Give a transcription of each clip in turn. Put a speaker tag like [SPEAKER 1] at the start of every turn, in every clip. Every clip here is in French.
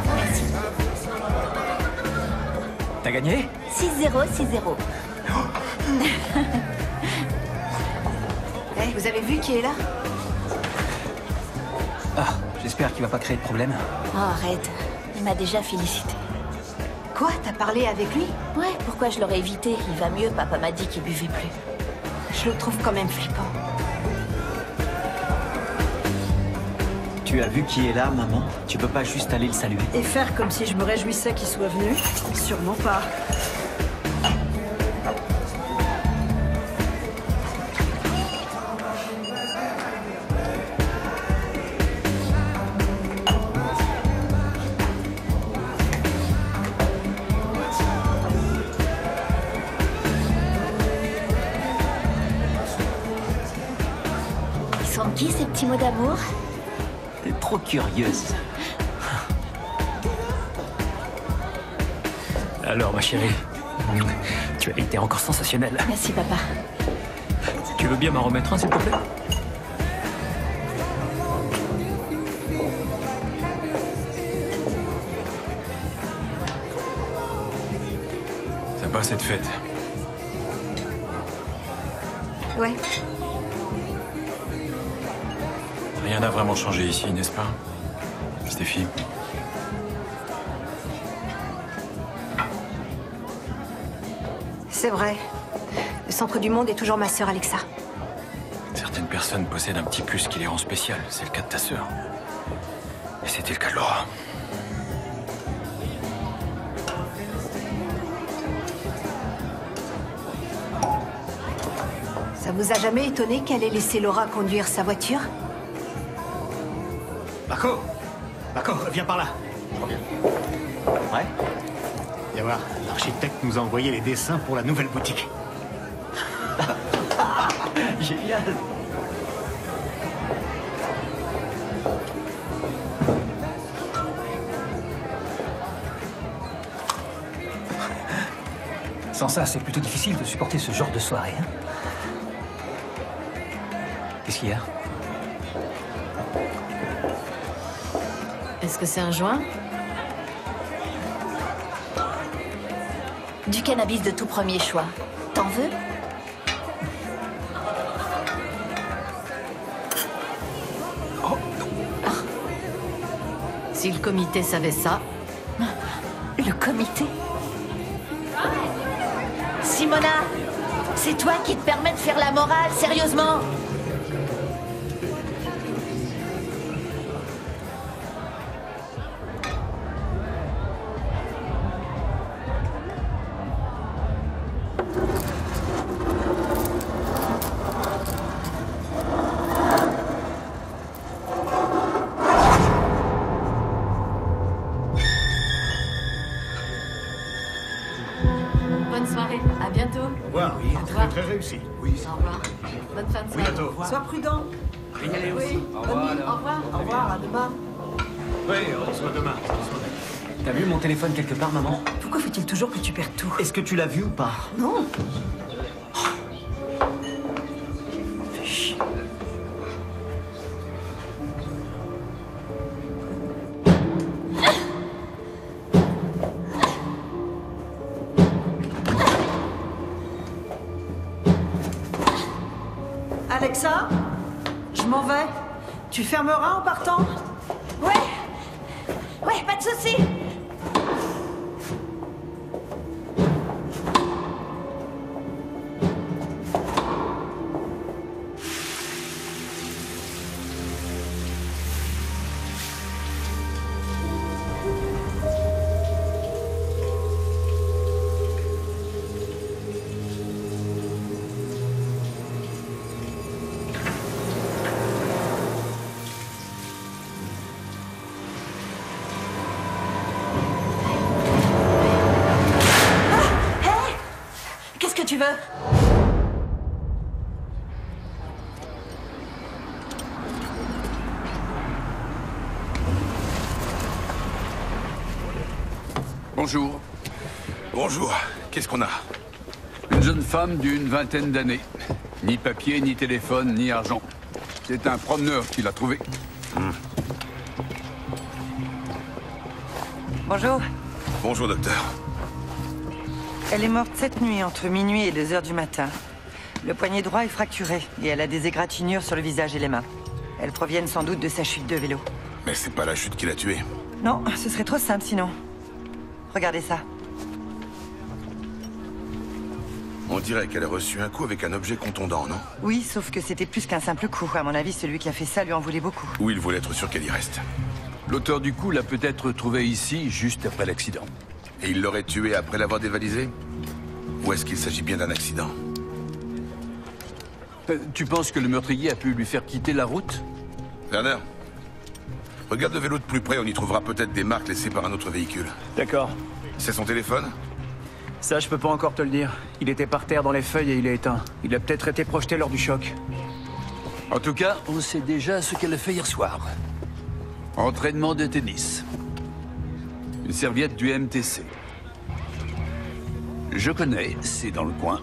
[SPEAKER 1] bravo, merci.
[SPEAKER 2] T'as gagné?
[SPEAKER 1] 6-0, 6-0.
[SPEAKER 3] Hey, vous avez vu qui est là?
[SPEAKER 2] Ah, j'espère qu'il va pas créer de problème.
[SPEAKER 1] Oh, arrête. Il m'a déjà félicité.
[SPEAKER 3] Quoi? T'as parlé avec lui?
[SPEAKER 1] Ouais, pourquoi je l'aurais évité? Il va mieux, papa m'a dit qu'il buvait plus.
[SPEAKER 3] Je le trouve quand même flippant.
[SPEAKER 4] Tu as vu qui est là, maman? Tu peux pas juste aller le saluer?
[SPEAKER 5] Et faire comme si je me réjouissais qu'il soit venu? Sûrement pas.
[SPEAKER 1] Ils sont qui, ces petits mots d'amour?
[SPEAKER 4] T'es trop curieuse.
[SPEAKER 2] Alors, ma chérie, tu as été encore sensationnelle.
[SPEAKER 1] Merci, papa.
[SPEAKER 2] Tu veux bien m'en remettre un, s'il te plaît?
[SPEAKER 6] Sympa cette fête.
[SPEAKER 3] Ouais.
[SPEAKER 6] Rien n'a vraiment changé ici, n'est-ce pas, Stéphie?
[SPEAKER 3] C'est vrai. Le centre du monde est toujours ma sœur Alexa.
[SPEAKER 6] Certaines personnes possèdent un petit plus qui les rend spéciales. C'est le cas de ta sœur. Et c'était le cas de Laura.
[SPEAKER 3] Ça vous a jamais étonné qu'elle ait laissé Laura conduire sa voiture?
[SPEAKER 7] Marco! Marco, viens par là. Je reviens.
[SPEAKER 4] Ouais?
[SPEAKER 7] Viens voir, l'architecte nous a envoyé les dessins pour la nouvelle boutique.
[SPEAKER 4] Génial!
[SPEAKER 2] Sans ça, c'est plutôt difficile de supporter ce genre de soirée. Hein. Qu'est-ce qu'il y a?
[SPEAKER 1] Est-ce que c'est un joint? Du cannabis de tout premier choix. T'en veux?
[SPEAKER 8] Si le comité savait ça...
[SPEAKER 1] Le comité? Simona! C'est toi qui te permets de faire la morale, sérieusement?
[SPEAKER 8] Bonne soirée, à bientôt.
[SPEAKER 7] Au revoir, oui,
[SPEAKER 8] Au revoir.
[SPEAKER 7] très réussi.
[SPEAKER 8] Au revoir. Bonne fin de soirée.
[SPEAKER 7] Bientôt.
[SPEAKER 5] Sois prudent.
[SPEAKER 8] Oui, bonne nuit. Au revoir.
[SPEAKER 5] Au revoir, à demain.
[SPEAKER 7] Oui, on se voit demain.
[SPEAKER 4] T'as vu mon téléphone quelque part, maman?
[SPEAKER 5] Pourquoi faut-il toujours que tu perds tout?
[SPEAKER 4] Est-ce que tu l'as vu ou pas?
[SPEAKER 5] Non.
[SPEAKER 4] Fais chier.
[SPEAKER 5] Alexa, je m'en vais. Tu fermeras en partant?
[SPEAKER 1] Ouais! Ouais, pas de souci! Qu'est-ce que tu veux?
[SPEAKER 9] Bonjour.
[SPEAKER 10] Bonjour, qu'est-ce qu'on a?
[SPEAKER 9] Une jeune femme d'une vingtaine d'années. Ni papier, ni téléphone, ni argent. C'est un promeneur qui l'a trouvée.
[SPEAKER 11] Bonjour.
[SPEAKER 10] Bonjour, docteur.
[SPEAKER 11] Elle est morte cette nuit, entre minuit et 2 heures du matin. Le poignet droit est fracturé et elle a des égratignures sur le visage et les mains. Elles proviennent sans doute de sa chute de vélo.
[SPEAKER 10] Mais c'est pas la chute qui l'a tuée.
[SPEAKER 11] Non, ce serait trop simple sinon. Regardez ça.
[SPEAKER 10] On dirait qu'elle a reçu un coup avec un objet contondant, non?
[SPEAKER 11] Oui, sauf que c'était plus qu'un simple coup. À mon avis, celui qui a fait ça lui en voulait beaucoup.
[SPEAKER 10] Ou il voulait être sûr qu'elle y reste.
[SPEAKER 9] L'auteur du coup l'a peut-être trouvé ici, juste après l'accident.
[SPEAKER 10] Et il l'aurait tué après l'avoir dévalisé? Ou est-ce qu'il s'agit bien d'un accident?
[SPEAKER 9] Tu penses que le meurtrier a pu lui faire quitter la route?
[SPEAKER 10] Werner, regarde le vélo de plus près, on y trouvera peut-être des marques laissées par un autre véhicule.
[SPEAKER 2] D'accord.
[SPEAKER 10] C'est son téléphone?
[SPEAKER 2] Ça, je peux pas encore te le dire. Il était par terre dans les feuilles et il est éteint. Il a peut-être été projeté lors du choc.
[SPEAKER 9] En tout cas, on sait déjà ce qu'elle a fait hier soir. Entraînement de tennis. Une serviette du MTC. Je connais, c'est dans le coin.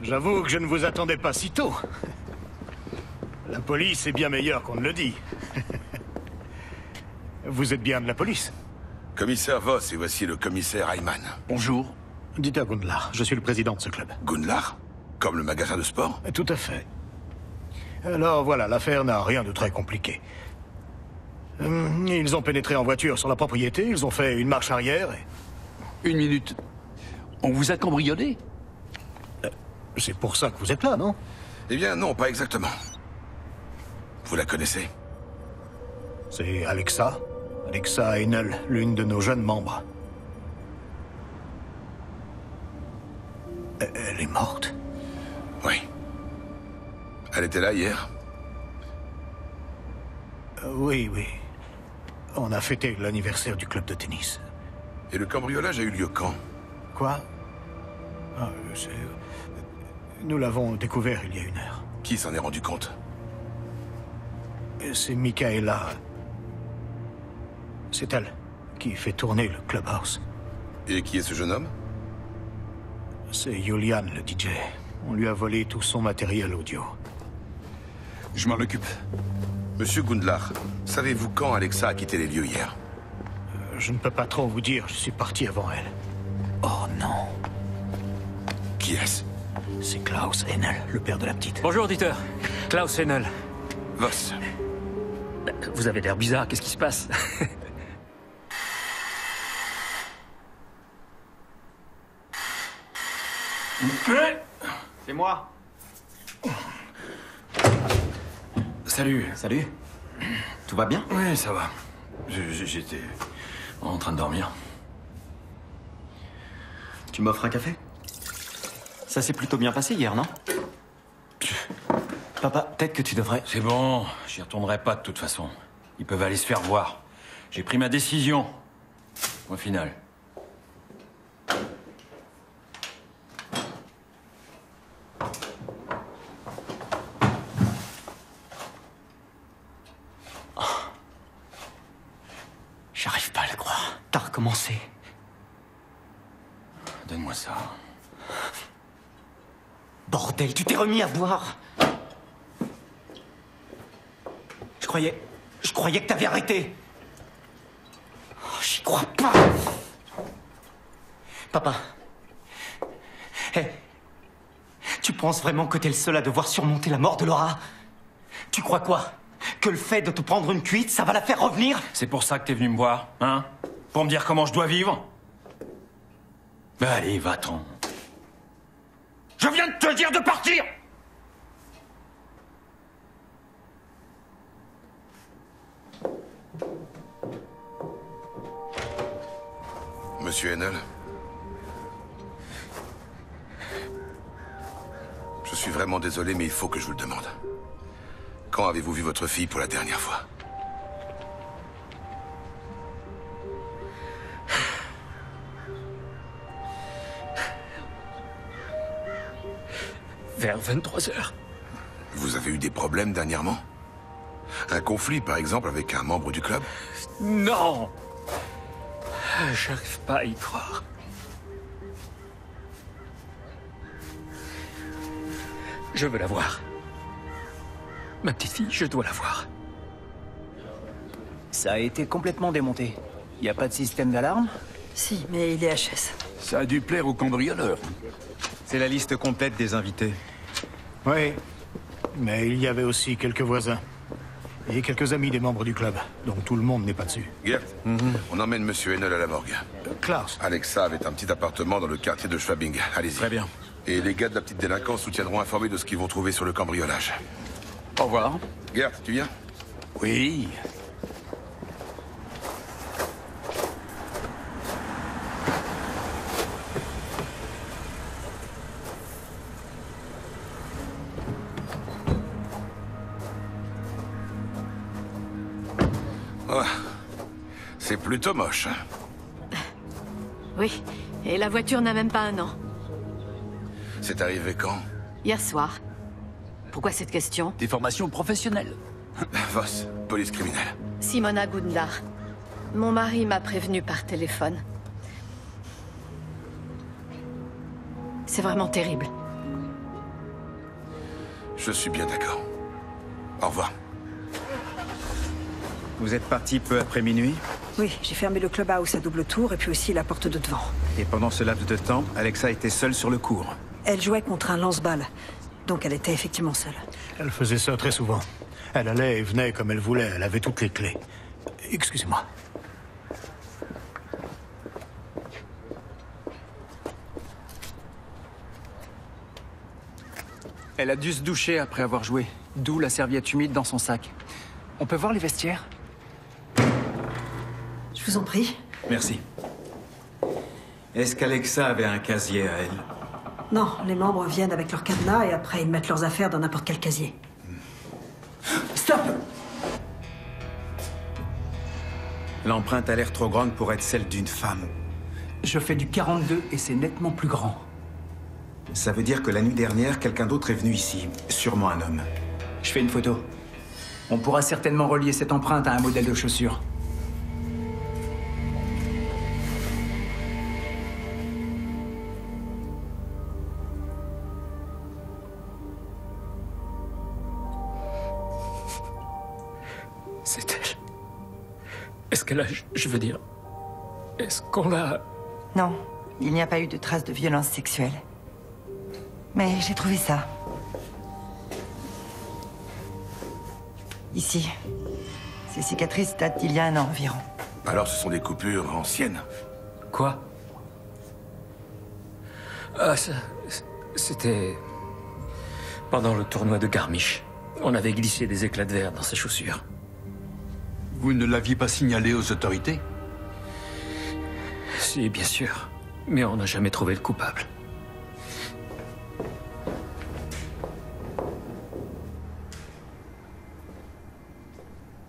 [SPEAKER 7] J'avoue que je ne vous attendais pas si tôt. La police est bien meilleure qu'on ne le dit. Vous êtes bien de la police?
[SPEAKER 10] Commissaire Voss, et voici le commissaire Ayman.
[SPEAKER 9] Bonjour.
[SPEAKER 7] Dites à Gundlar, je suis le président de ce club.
[SPEAKER 10] Gundlar? Comme le magasin de sport?
[SPEAKER 7] Tout à fait. Alors voilà, l'affaire n'a rien de très compliqué. Ils ont pénétré en voiture sur la propriété, ils ont fait une marche arrière et...
[SPEAKER 9] 1 minute. On vous a cambriolé?
[SPEAKER 7] C'est pour ça que vous êtes là, non?
[SPEAKER 10] Eh bien, non, pas exactement. Vous la connaissez?
[SPEAKER 7] C'est Alexa. Alexa Enel, l'une de nos jeunes membres. Elle est morte?
[SPEAKER 10] Oui. Elle était là hier?
[SPEAKER 7] Oui, oui. On a fêté l'anniversaire du club de tennis.
[SPEAKER 10] Et le cambriolage a eu lieu quand?
[SPEAKER 7] Quoi? Nous l'avons découvert il y a 1 heure.
[SPEAKER 10] Qui s'en est rendu compte?
[SPEAKER 7] C'est Michaela. C'est elle qui fait tourner le clubhouse.
[SPEAKER 10] Et qui est ce jeune homme?
[SPEAKER 7] C'est Julian, le DJ. On lui a volé tout son matériel audio.
[SPEAKER 9] Je m'en occupe.
[SPEAKER 10] Monsieur Gundlar, savez-vous quand Alexa a quitté les lieux hier?
[SPEAKER 7] Je ne peux pas trop vous dire, je suis parti avant elle. Oh non.
[SPEAKER 10] Qui est-ce?
[SPEAKER 7] C'est Klaus Enel, le père de la petite.
[SPEAKER 2] Bonjour, Dieter. Klaus Enel.
[SPEAKER 10] Voss.
[SPEAKER 2] Vous avez l'air bizarre, qu'est-ce qui se passe?
[SPEAKER 4] C'est moi.
[SPEAKER 6] Salut.
[SPEAKER 4] Salut. Tout va bien?
[SPEAKER 6] Oui, ça va. J'étais en train de dormir.
[SPEAKER 4] Tu m'offres un café? Ça s'est plutôt bien passé hier, non? Papa, peut-être que tu devrais...
[SPEAKER 6] C'est bon, j'y retournerai pas de toute façon. Ils peuvent aller se faire voir. J'ai pris ma décision. Au final.
[SPEAKER 4] J'arrive pas à le croire. T'as recommencé.
[SPEAKER 6] Donne-moi ça.
[SPEAKER 4] Bordel, tu t'es remis à boire. Je croyais que t'avais arrêté. Oh, j'y crois pas. Papa. Hé. Tu penses vraiment que t'es le seul à devoir surmonter la mort de Laura? Tu crois quoi? Que le fait de te prendre une cuite, ça va la faire revenir?
[SPEAKER 6] C'est pour ça que t'es venu me voir, hein? Pour me dire comment je dois vivre? Ben allez, va-t'en. Je viens de te dire de partir!
[SPEAKER 10] Monsieur Enel? Je suis vraiment désolé, mais il faut que je vous le demande. Quand avez-vous vu votre fille pour la dernière fois?
[SPEAKER 2] Vers 23h.
[SPEAKER 10] Vous avez eu des problèmes dernièrement? Un conflit, par exemple, avec un membre du club?
[SPEAKER 6] Non! J'arrive pas à y croire. Je veux la voir. Ma petite fille, je dois la voir.
[SPEAKER 2] Ça a été complètement démonté. Y a pas de système d'alarme?
[SPEAKER 5] Si, mais il est HS.
[SPEAKER 9] Ça a dû plaire aux cambrioleurs.
[SPEAKER 12] C'est la liste complète des invités.
[SPEAKER 7] Oui, mais il y avait aussi quelques voisins. Et quelques amis des membres du club. Donc tout le monde n'est pas dessus.
[SPEAKER 10] Gert, on emmène Monsieur Hennel à la morgue.
[SPEAKER 7] Klaus.
[SPEAKER 10] Alexa avait un petit appartement dans le quartier de Schwabing. Allez-y.
[SPEAKER 12] Très bien.
[SPEAKER 10] Et les gars de la petite délinquance nous tiendront informés de ce qu'ils vont trouver sur le cambriolage.
[SPEAKER 9] Au revoir.
[SPEAKER 10] Gert, tu viens?
[SPEAKER 9] Oui.
[SPEAKER 10] Oh, c'est plutôt moche.
[SPEAKER 8] Oui, et la voiture n'a même pas un an.
[SPEAKER 10] C'est arrivé quand?
[SPEAKER 8] Hier soir. Pourquoi cette question?
[SPEAKER 9] Des formations professionnelles.
[SPEAKER 10] Voss, police criminelle.
[SPEAKER 8] Simona Gundlar. Mon mari m'a prévenu par téléphone. C'est vraiment terrible.
[SPEAKER 10] Je suis bien d'accord. Au revoir.
[SPEAKER 12] Vous êtes parti peu après minuit?
[SPEAKER 5] Oui, j'ai fermé le clubhouse à double tour et puis aussi la porte de devant.
[SPEAKER 12] Et pendant ce laps de temps, Alexa était seule sur le cours.
[SPEAKER 5] Elle jouait contre un lance-balles, donc elle était effectivement seule.
[SPEAKER 7] Elle faisait ça très souvent. Elle allait et venait comme elle voulait. Elle avait toutes les clés. Excusez-moi.
[SPEAKER 2] Elle a dû se doucher après avoir joué. D'où la serviette humide dans son sac. On peut voir les vestiaires?
[SPEAKER 5] Je vous en prie.
[SPEAKER 12] Merci. Est-ce qu'Alexa avait un casier à elle?
[SPEAKER 5] Non, les membres viennent avec leur cadenas et après ils mettent leurs affaires dans n'importe quel casier. Stop!
[SPEAKER 12] L'empreinte a l'air trop grande pour être celle d'une femme.
[SPEAKER 2] Je fais du 42 et c'est nettement plus grand.
[SPEAKER 12] Ça veut dire que la nuit dernière, quelqu'un d'autre est venu ici. Sûrement un homme.
[SPEAKER 2] Je fais une photo. On pourra certainement relier cette empreinte à un modèle de chaussure.
[SPEAKER 6] C'est elle. Est-ce qu'elle a... Je veux dire... Est-ce qu'on l'a...
[SPEAKER 11] Non, il n'y a pas eu de traces de violence sexuelle. Mais j'ai trouvé ça. Ici. Ces cicatrices datent d'il y a un an environ.
[SPEAKER 10] Alors ce sont des coupures anciennes.
[SPEAKER 6] Quoi? Ah, ça... C'était... pendant le tournoi de Garmisch. On avait glissé des éclats de verre dans ses chaussures.
[SPEAKER 9] Vous ne l'aviez pas signalé aux autorités?
[SPEAKER 6] Si, bien sûr. Mais on n'a jamais trouvé le coupable.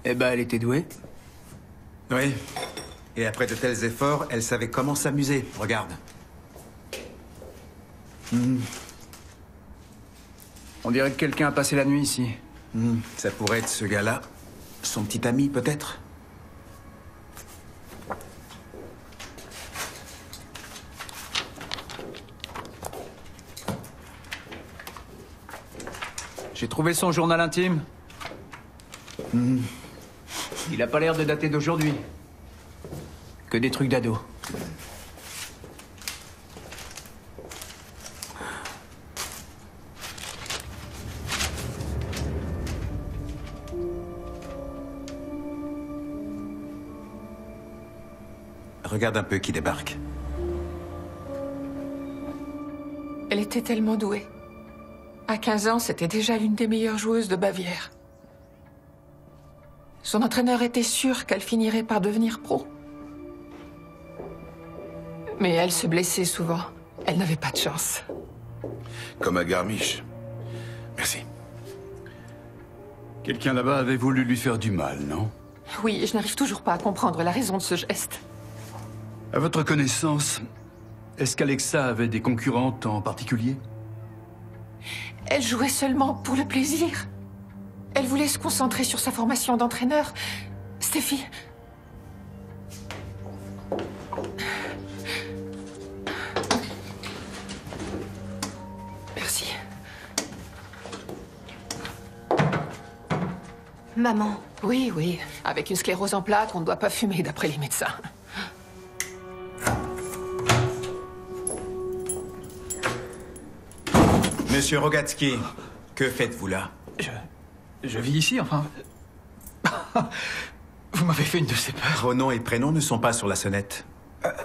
[SPEAKER 2] Eh ben, elle était douée.
[SPEAKER 12] Oui. Et après de tels efforts, elle savait comment s'amuser. Regarde.
[SPEAKER 2] On dirait que quelqu'un a passé la nuit ici.
[SPEAKER 12] Ça pourrait être ce gars-là. Son petit ami, peut-être.
[SPEAKER 2] J'ai trouvé son journal intime. Il a pas l'air de dater d'aujourd'hui. Que des trucs d'ado.
[SPEAKER 12] Regarde un peu qui débarque.
[SPEAKER 13] Elle était tellement douée. À 15 ans, c'était déjà l'une des meilleures joueuses de Bavière. Son entraîneur était sûr qu'elle finirait par devenir pro. Mais elle se blessait souvent. Elle n'avait pas de chance.
[SPEAKER 10] Comme à Garmisch. Merci.
[SPEAKER 9] Quelqu'un là-bas avait voulu lui faire du mal, non?
[SPEAKER 13] Oui, je n'arrive toujours pas à comprendre la raison de ce geste.
[SPEAKER 9] À votre connaissance, est-ce qu'Alexa avait des concurrentes en particulier?
[SPEAKER 13] Elle jouait seulement pour le plaisir. Elle voulait se concentrer sur sa formation d'entraîneur. Steffi. Merci.
[SPEAKER 3] Maman.
[SPEAKER 13] Oui, oui. Avec une sclérose en plaques, on ne doit pas fumer d'après les médecins.
[SPEAKER 12] Monsieur Rogatsky, que faites-vous là?
[SPEAKER 2] Je vis ici, enfin... Vous m'avez fait une de ces peurs.
[SPEAKER 12] Vos noms et prénoms ne sont pas sur la sonnette.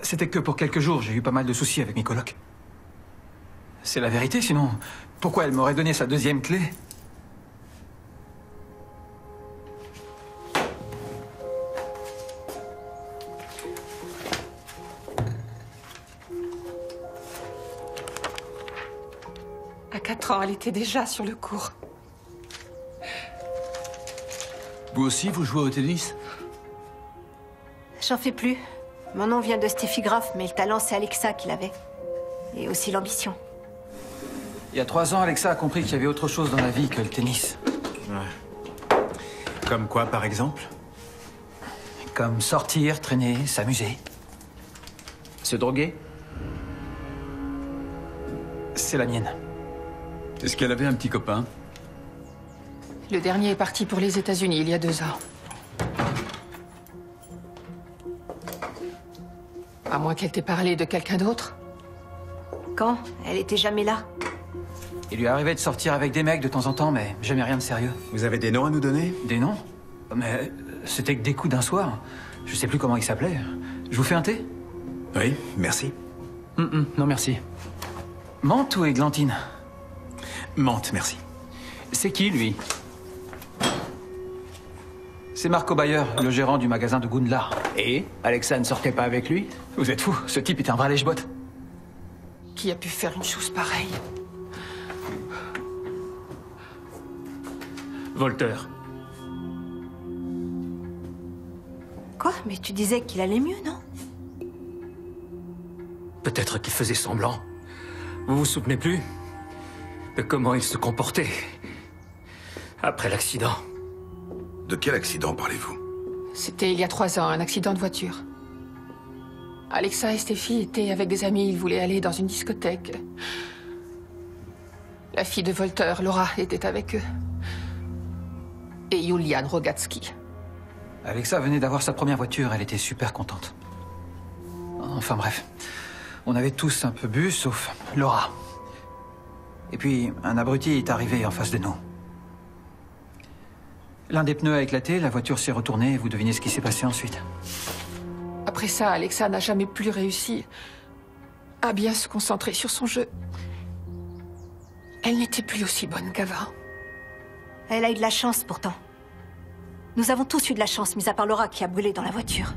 [SPEAKER 2] C'était que pour quelques jours, j'ai eu pas mal de soucis avec mes colocs. C'est la vérité, sinon... Pourquoi elle m'aurait donné sa deuxième clé?
[SPEAKER 13] À 4 ans, elle était déjà sur le court.
[SPEAKER 9] Vous aussi, vous jouez au tennis?
[SPEAKER 3] J'en fais plus. Mon nom vient de Steffi Graf, mais le talent, c'est Alexa qui l'avait. Et aussi l'ambition.
[SPEAKER 2] Il y a 3 ans, Alexa a compris qu'il y avait autre chose dans la vie que le tennis.
[SPEAKER 12] Ouais. Comme quoi, par exemple?
[SPEAKER 2] Comme sortir, traîner, s'amuser. Se droguer? C'est la mienne.
[SPEAKER 9] Est-ce qu'elle avait un petit copain?
[SPEAKER 13] Le dernier est parti pour les États-Unis il y a 2 ans. À moins qu'elle t'ait parlé de quelqu'un d'autre.
[SPEAKER 3] Quand? Elle était jamais là.
[SPEAKER 2] Il lui arrivait de sortir avec des mecs de temps en temps, mais jamais rien de sérieux.
[SPEAKER 12] Vous avez des noms à nous donner?
[SPEAKER 2] Des noms? Mais c'était que des coups d'un soir. Je sais plus comment il s'appelait. Je vous fais un thé?
[SPEAKER 12] Oui, merci.
[SPEAKER 2] Non, merci. Menthe ou églantine?
[SPEAKER 12] Menthe, merci.
[SPEAKER 2] C'est qui, lui? C'est Marco Bayer, le gérant du magasin de Gundlar. Et Alexa ne sortait pas avec lui? Vous êtes fou, ce type est un vrai lèche-botte.
[SPEAKER 13] Qui a pu faire une chose pareille?
[SPEAKER 14] Volteur.
[SPEAKER 3] Quoi? Mais tu disais qu'il allait mieux, non?
[SPEAKER 14] Peut-être qu'il faisait semblant. Vous vous souvenez plus de comment il se comportait après l'accident?
[SPEAKER 10] De quel accident parlez-vous?
[SPEAKER 13] C'était il y a 3 ans, un accident de voiture. Alexa et Steffi étaient avec des amis, ils voulaient aller dans une discothèque. La fille de Volteur, Laura, était avec eux. Et Julian Rogatsky.
[SPEAKER 2] Alexa venait d'avoir sa première voiture, elle était super contente. Enfin bref, on avait tous un peu bu, sauf Laura. Et puis, un abruti est arrivé en face de nous. L'un des pneus a éclaté, la voiture s'est retournée, et vous devinez ce qui s'est passé ensuite.
[SPEAKER 13] Après ça, Alexa n'a jamais plus réussi à bien se concentrer sur son jeu. Elle n'était plus aussi bonne qu'avant.
[SPEAKER 3] Elle a eu de la chance, pourtant. Nous avons tous eu de la chance, mis à part Laura qui a brûlé dans la voiture.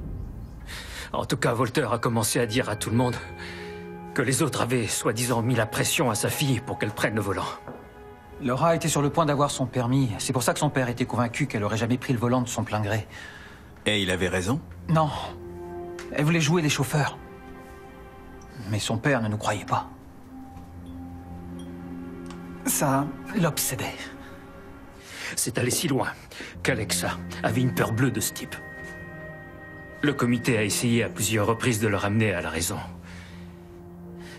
[SPEAKER 14] En tout cas, Volteur a commencé à dire à tout le monde que les autres avaient soi-disant mis la pression à sa fille pour qu'elle prenne le volant.
[SPEAKER 2] Laura était sur le point d'avoir son permis. C'est pour ça que son père était convaincu qu'elle aurait jamais pris le volant de son plein gré.
[SPEAKER 12] Et il avait raison?
[SPEAKER 2] Non. Elle voulait jouer les chauffeurs. Mais son père ne nous croyait pas. Ça l'obsédait.
[SPEAKER 14] C'est allé si loin qu'Alexa avait une peur bleue de ce type. Le comité a essayé à plusieurs reprises de le ramener à la raison.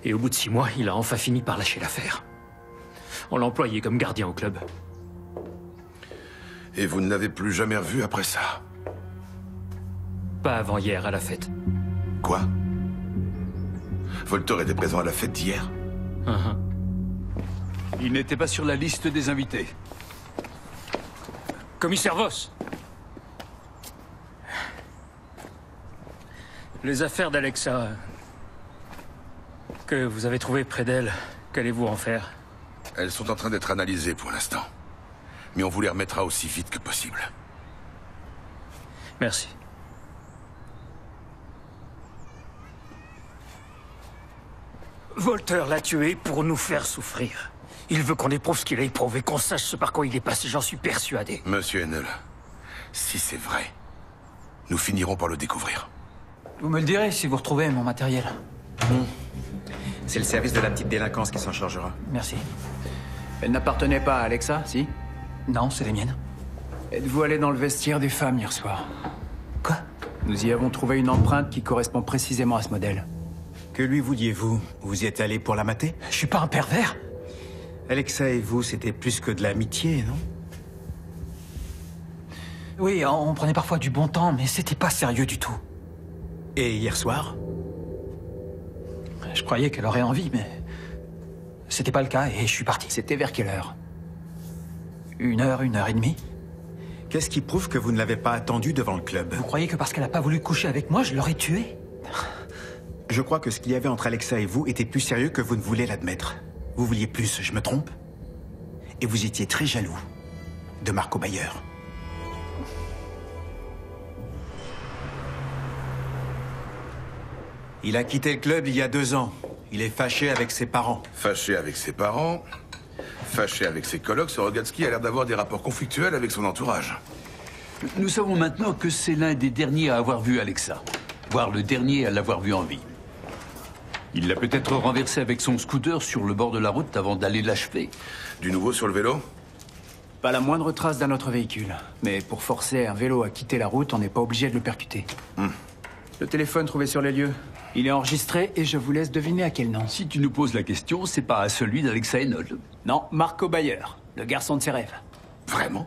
[SPEAKER 14] Et au bout de 6 mois, il a enfin fini par lâcher l'affaire. On l'a employé comme gardien au club.
[SPEAKER 10] Et vous ne l'avez plus jamais revu après ça?
[SPEAKER 14] Pas avant hier, à la fête.
[SPEAKER 10] Quoi? Volteur était présent à la fête d'hier?
[SPEAKER 9] Il n'était pas sur la liste des invités.
[SPEAKER 14] Commissaire Voss! Les affaires d'Alexa que vous avez trouvées près d'elle, qu'allez-vous en faire?
[SPEAKER 10] Elles sont en train d'être analysées pour l'instant. Mais on vous les remettra aussi vite que possible.
[SPEAKER 14] Merci. Volteur l'a tué pour nous faire souffrir. Il veut qu'on éprouve ce qu'il a éprouvé, qu'on sache ce par quoi il est passé, j'en suis persuadé.
[SPEAKER 10] Monsieur Enel, si c'est vrai, nous finirons par le découvrir.
[SPEAKER 2] Vous me le direz si vous retrouvez mon matériel.
[SPEAKER 12] C'est le service de la petite délinquance qui s'en chargera.
[SPEAKER 2] Merci. Elle n'appartenait pas à Alexa, si? Non, c'est les miennes.
[SPEAKER 15] Êtes-vous allé dans le vestiaire des femmes hier soir?
[SPEAKER 2] Quoi?
[SPEAKER 15] Nous y avons trouvé une empreinte qui correspond précisément à ce modèle.
[SPEAKER 12] Que lui vouliez-vous? Vous y êtes allé pour la mater?
[SPEAKER 2] Je suis pas un pervers.
[SPEAKER 12] Alexa et vous, c'était plus que de l'amitié, non?
[SPEAKER 2] Oui, on prenait parfois du bon temps, mais c'était pas sérieux du tout.
[SPEAKER 12] Et hier soir?
[SPEAKER 2] Je croyais qu'elle aurait envie, mais... c'était pas le cas et je suis parti.
[SPEAKER 15] C'était vers quelle heure?
[SPEAKER 2] 1 heure, 1h30.
[SPEAKER 12] Qu'est-ce qui prouve que vous ne l'avez pas attendue devant le club?
[SPEAKER 2] Vous croyez que parce qu'elle a pas voulu coucher avec moi, je l'aurais tuée?
[SPEAKER 12] Je crois que ce qu'il y avait entre Alexa et vous était plus sérieux que vous ne voulez l'admettre. Vous vouliez plus, je me trompe? Et vous étiez très jaloux de Marco Bayer. Il a quitté le club il y a 2 ans. Il est fâché avec ses parents.
[SPEAKER 10] Fâché avec ses parents, fâché avec ses colocs, ce Rogatski a l'air d'avoir des rapports conflictuels avec son entourage.
[SPEAKER 9] Nous savons maintenant que c'est l'un des derniers à avoir vu Alexa, voire le dernier à l'avoir vue en vie. Il l'a peut-être renversée avec son scooter sur le bord de la route avant d'aller l'achever.
[SPEAKER 10] Du nouveau sur le vélo?
[SPEAKER 15] Pas la moindre trace d'un autre véhicule. Mais pour forcer un vélo à quitter la route, on n'est pas obligé de le percuter. Le téléphone trouvé sur les lieux. Il est enregistré et je vous laisse deviner à quel nom.
[SPEAKER 9] Si tu nous poses la question, c'est pas à celui d'Alexa Enold.
[SPEAKER 15] Non, Marco Bayer, le garçon de ses rêves.
[SPEAKER 10] Vraiment?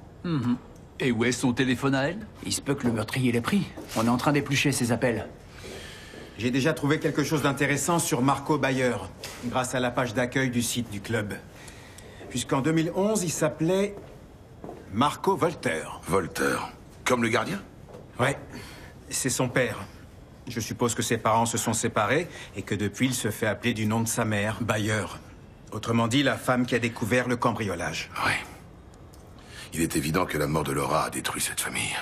[SPEAKER 9] Et où est son téléphone à elle?
[SPEAKER 15] Il se peut que le meurtrier l'ait pris. On est en train d'éplucher ses appels.
[SPEAKER 12] J'ai déjà trouvé quelque chose d'intéressant sur Marco Bayer, grâce à la page d'accueil du site du club. Puisqu'en 2011, il s'appelait Marco Volter.
[SPEAKER 10] Volter? Comme le gardien?
[SPEAKER 12] Ouais, c'est son père. Je suppose que ses parents se sont séparés et que depuis, il se fait appeler du nom de sa mère, Bayer. Autrement dit, la femme qui a découvert le cambriolage.
[SPEAKER 10] Oui. Il est évident que la mort de Laura a détruit cette famille.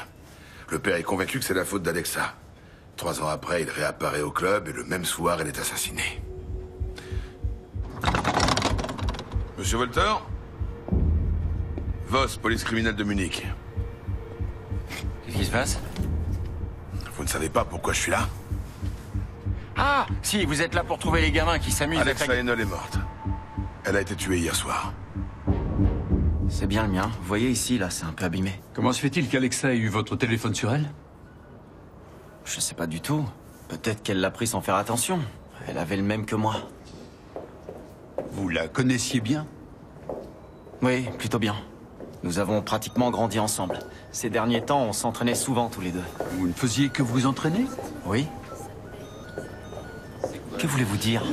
[SPEAKER 10] Le père est convaincu que c'est la faute d'Alexa. 3 ans après, il réapparaît au club et le même soir, elle est assassinée. Monsieur Volter? Voss, police criminelle de Munich.
[SPEAKER 6] Qu'est-ce qui se passe?
[SPEAKER 10] Vous ne savez pas pourquoi je suis là?
[SPEAKER 6] Ah, si, vous êtes là pour trouver les gamins qui s'amusent avec
[SPEAKER 10] Alexa Enold est morte. Elle a été tuée hier soir.
[SPEAKER 4] C'est bien le mien. Vous voyez ici, là, c'est un peu abîmé.
[SPEAKER 9] Comment se fait-il qu'Alexa ait eu votre téléphone sur elle?
[SPEAKER 4] Je sais pas du tout. Peut-être qu'elle l'a pris sans faire attention. Elle avait le même que moi.
[SPEAKER 9] Vous la connaissiez bien?
[SPEAKER 4] Oui, plutôt bien. Nous avons pratiquement grandi ensemble. Ces derniers temps, on s'entraînait souvent tous les deux.
[SPEAKER 9] Vous ne faisiez que vous entraîner?
[SPEAKER 4] Oui. Que voulez-vous dire?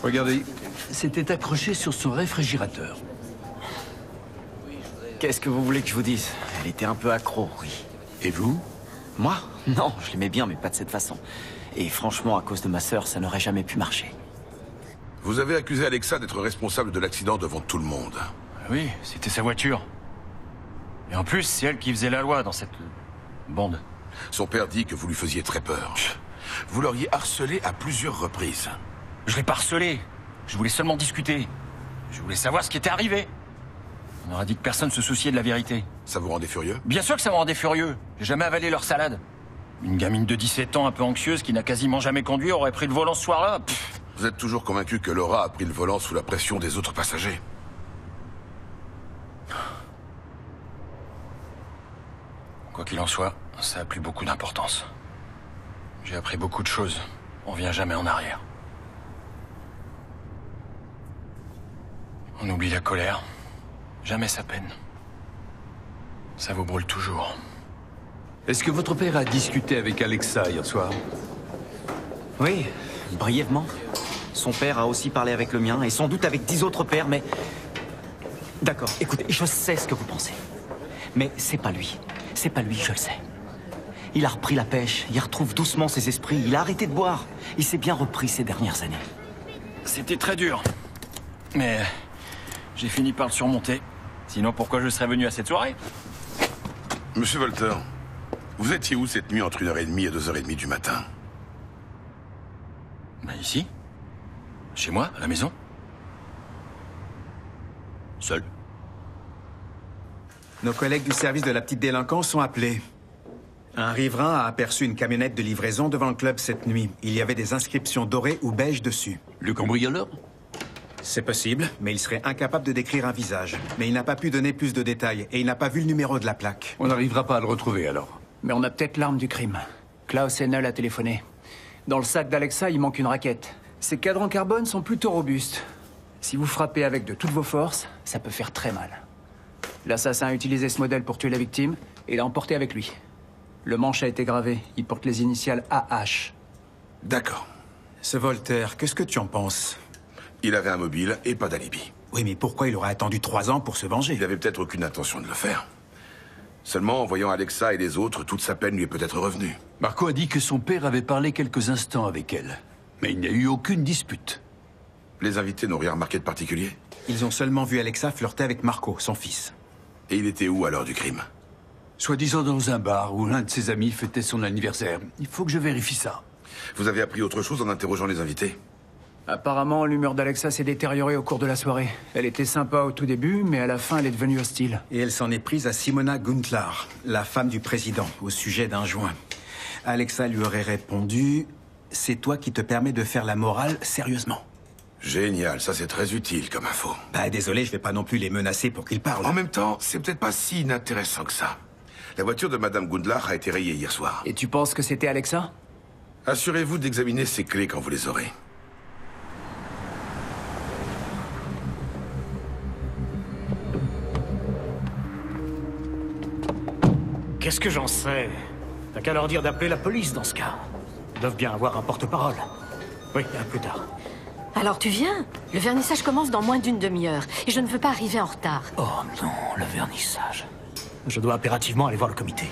[SPEAKER 9] Regardez, c'était accroché sur son réfrigérateur.
[SPEAKER 4] Qu'est-ce que vous voulez que je vous dise? Elle était un peu accro, oui.
[SPEAKER 9] Et vous?
[SPEAKER 4] Moi? Non, je l'aimais bien, mais pas de cette façon. Et franchement, à cause de ma sœur, ça n'aurait jamais pu marcher.
[SPEAKER 10] Vous avez accusé Alexa d'être responsable de l'accident devant tout le monde.
[SPEAKER 6] Oui, c'était sa voiture. Et en plus, c'est elle qui faisait la loi dans cette bande.
[SPEAKER 10] Son père dit que vous lui faisiez très peur. Vous l'auriez harcelé à plusieurs reprises.
[SPEAKER 6] Je l'ai pas harcelé. Je voulais seulement discuter. Je voulais savoir ce qui était arrivé. On aurait dit que personne se souciait de la vérité.
[SPEAKER 10] Ça vous rendait furieux?
[SPEAKER 6] Bien sûr que ça me rendait furieux. J'ai jamais avalé leur salade. Une gamine de 17 ans un peu anxieuse qui n'a quasiment jamais conduit aurait pris le volant ce soir-là.
[SPEAKER 10] Vous êtes toujours convaincu que Laura a pris le volant sous la pression des autres passagers?
[SPEAKER 6] Quoi qu'il en soit, ça a plus beaucoup d'importance. J'ai appris beaucoup de choses. On vient jamais en arrière. On oublie la colère. Jamais sa peine. Ça vous brûle toujours.
[SPEAKER 9] Est-ce que votre père a discuté avec Alexa hier soir?
[SPEAKER 4] Oui, brièvement. Son père a aussi parlé avec le mien, et sans doute avec 10 autres pères, mais... D'accord, écoutez, je sais ce que vous pensez. Mais c'est pas lui. C'est pas lui, je le sais. Il a repris la pêche, il retrouve doucement ses esprits, il a arrêté de boire. Il s'est bien repris ces dernières années.
[SPEAKER 6] C'était très dur. Mais j'ai fini par le surmonter. Sinon, pourquoi je serais venu à cette soirée?
[SPEAKER 10] Monsieur Volter, vous étiez où cette nuit entre 1h30 et 2h30 du matin?
[SPEAKER 6] Ben ici. Chez moi, à la maison. Seul.
[SPEAKER 12] Nos collègues du service de la petite délinquance sont appelés. Un riverain a aperçu une camionnette de livraison devant le club cette nuit. Il y avait des inscriptions dorées ou beiges dessus.
[SPEAKER 9] Le cambrioleur?
[SPEAKER 12] C'est possible, mais il serait incapable de décrire un visage. Mais il n'a pas pu donner plus de détails, et il n'a pas vu le numéro de la plaque.
[SPEAKER 9] On n'arrivera pas à le retrouver alors.
[SPEAKER 15] Mais on a peut-être l'arme du crime. Klaus Hennel a téléphoné. Dans le sac d'Alexa, il manque une raquette. Ses cadrans carbone sont plutôt robustes. Si vous frappez avec de toutes vos forces, ça peut faire très mal. L'assassin a utilisé ce modèle pour tuer la victime et l'a emporté avec lui. Le manche a été gravé. Il porte les initiales AH.
[SPEAKER 12] D'accord. Ce Voltaire, qu'est-ce que tu en penses?
[SPEAKER 10] Il avait un mobile et pas d'alibi.
[SPEAKER 12] Oui, mais pourquoi il aurait attendu 3 ans pour se venger?
[SPEAKER 10] Il avait peut-être aucune intention de le faire. Seulement, en voyant Alexa et les autres, toute sa peine lui est peut-être revenue.
[SPEAKER 9] Marco a dit que son père avait parlé quelques instants avec elle. Mais il n'y a eu aucune dispute.
[SPEAKER 10] Les invités n'ont rien remarqué de particulier?
[SPEAKER 12] Ils ont seulement vu Alexa flirter avec Marco, son fils.
[SPEAKER 10] Et il était où à l'heure du crime?
[SPEAKER 9] Soi-disant dans un bar où l'un de ses amis fêtait son anniversaire. Il faut que je vérifie ça.
[SPEAKER 10] Vous avez appris autre chose en interrogeant les invités?
[SPEAKER 15] Apparemment, l'humeur d'Alexa s'est détériorée au cours de la soirée. Elle était sympa au tout début, mais à la fin, elle est devenue hostile.
[SPEAKER 12] Et elle s'en est prise à Simona Guntlar, la femme du président, au sujet d'un joint. Alexa lui aurait répondu « C'est toi qui te permets de faire la morale sérieusement. »
[SPEAKER 10] Génial, ça c'est très utile comme info.
[SPEAKER 12] Bah désolé, je vais pas non plus les menacer pour qu'ils parlent.
[SPEAKER 10] En même temps, c'est peut-être pas si inintéressant que ça. La voiture de Madame Gundlach a été rayée hier soir.
[SPEAKER 15] Et tu penses que c'était Alexa?
[SPEAKER 10] Assurez-vous d'examiner ces clés quand vous les aurez.
[SPEAKER 7] Qu'est-ce que j'en sais? T'as qu'à leur dire d'appeler la police dans ce cas. Ils doivent bien avoir un porte-parole. Oui, à plus tard.
[SPEAKER 16] Alors tu viens? Le vernissage commence dans moins d'une demi-heure et je ne veux pas arriver en retard.
[SPEAKER 7] Oh non, le vernissage. Je dois impérativement aller voir le comité.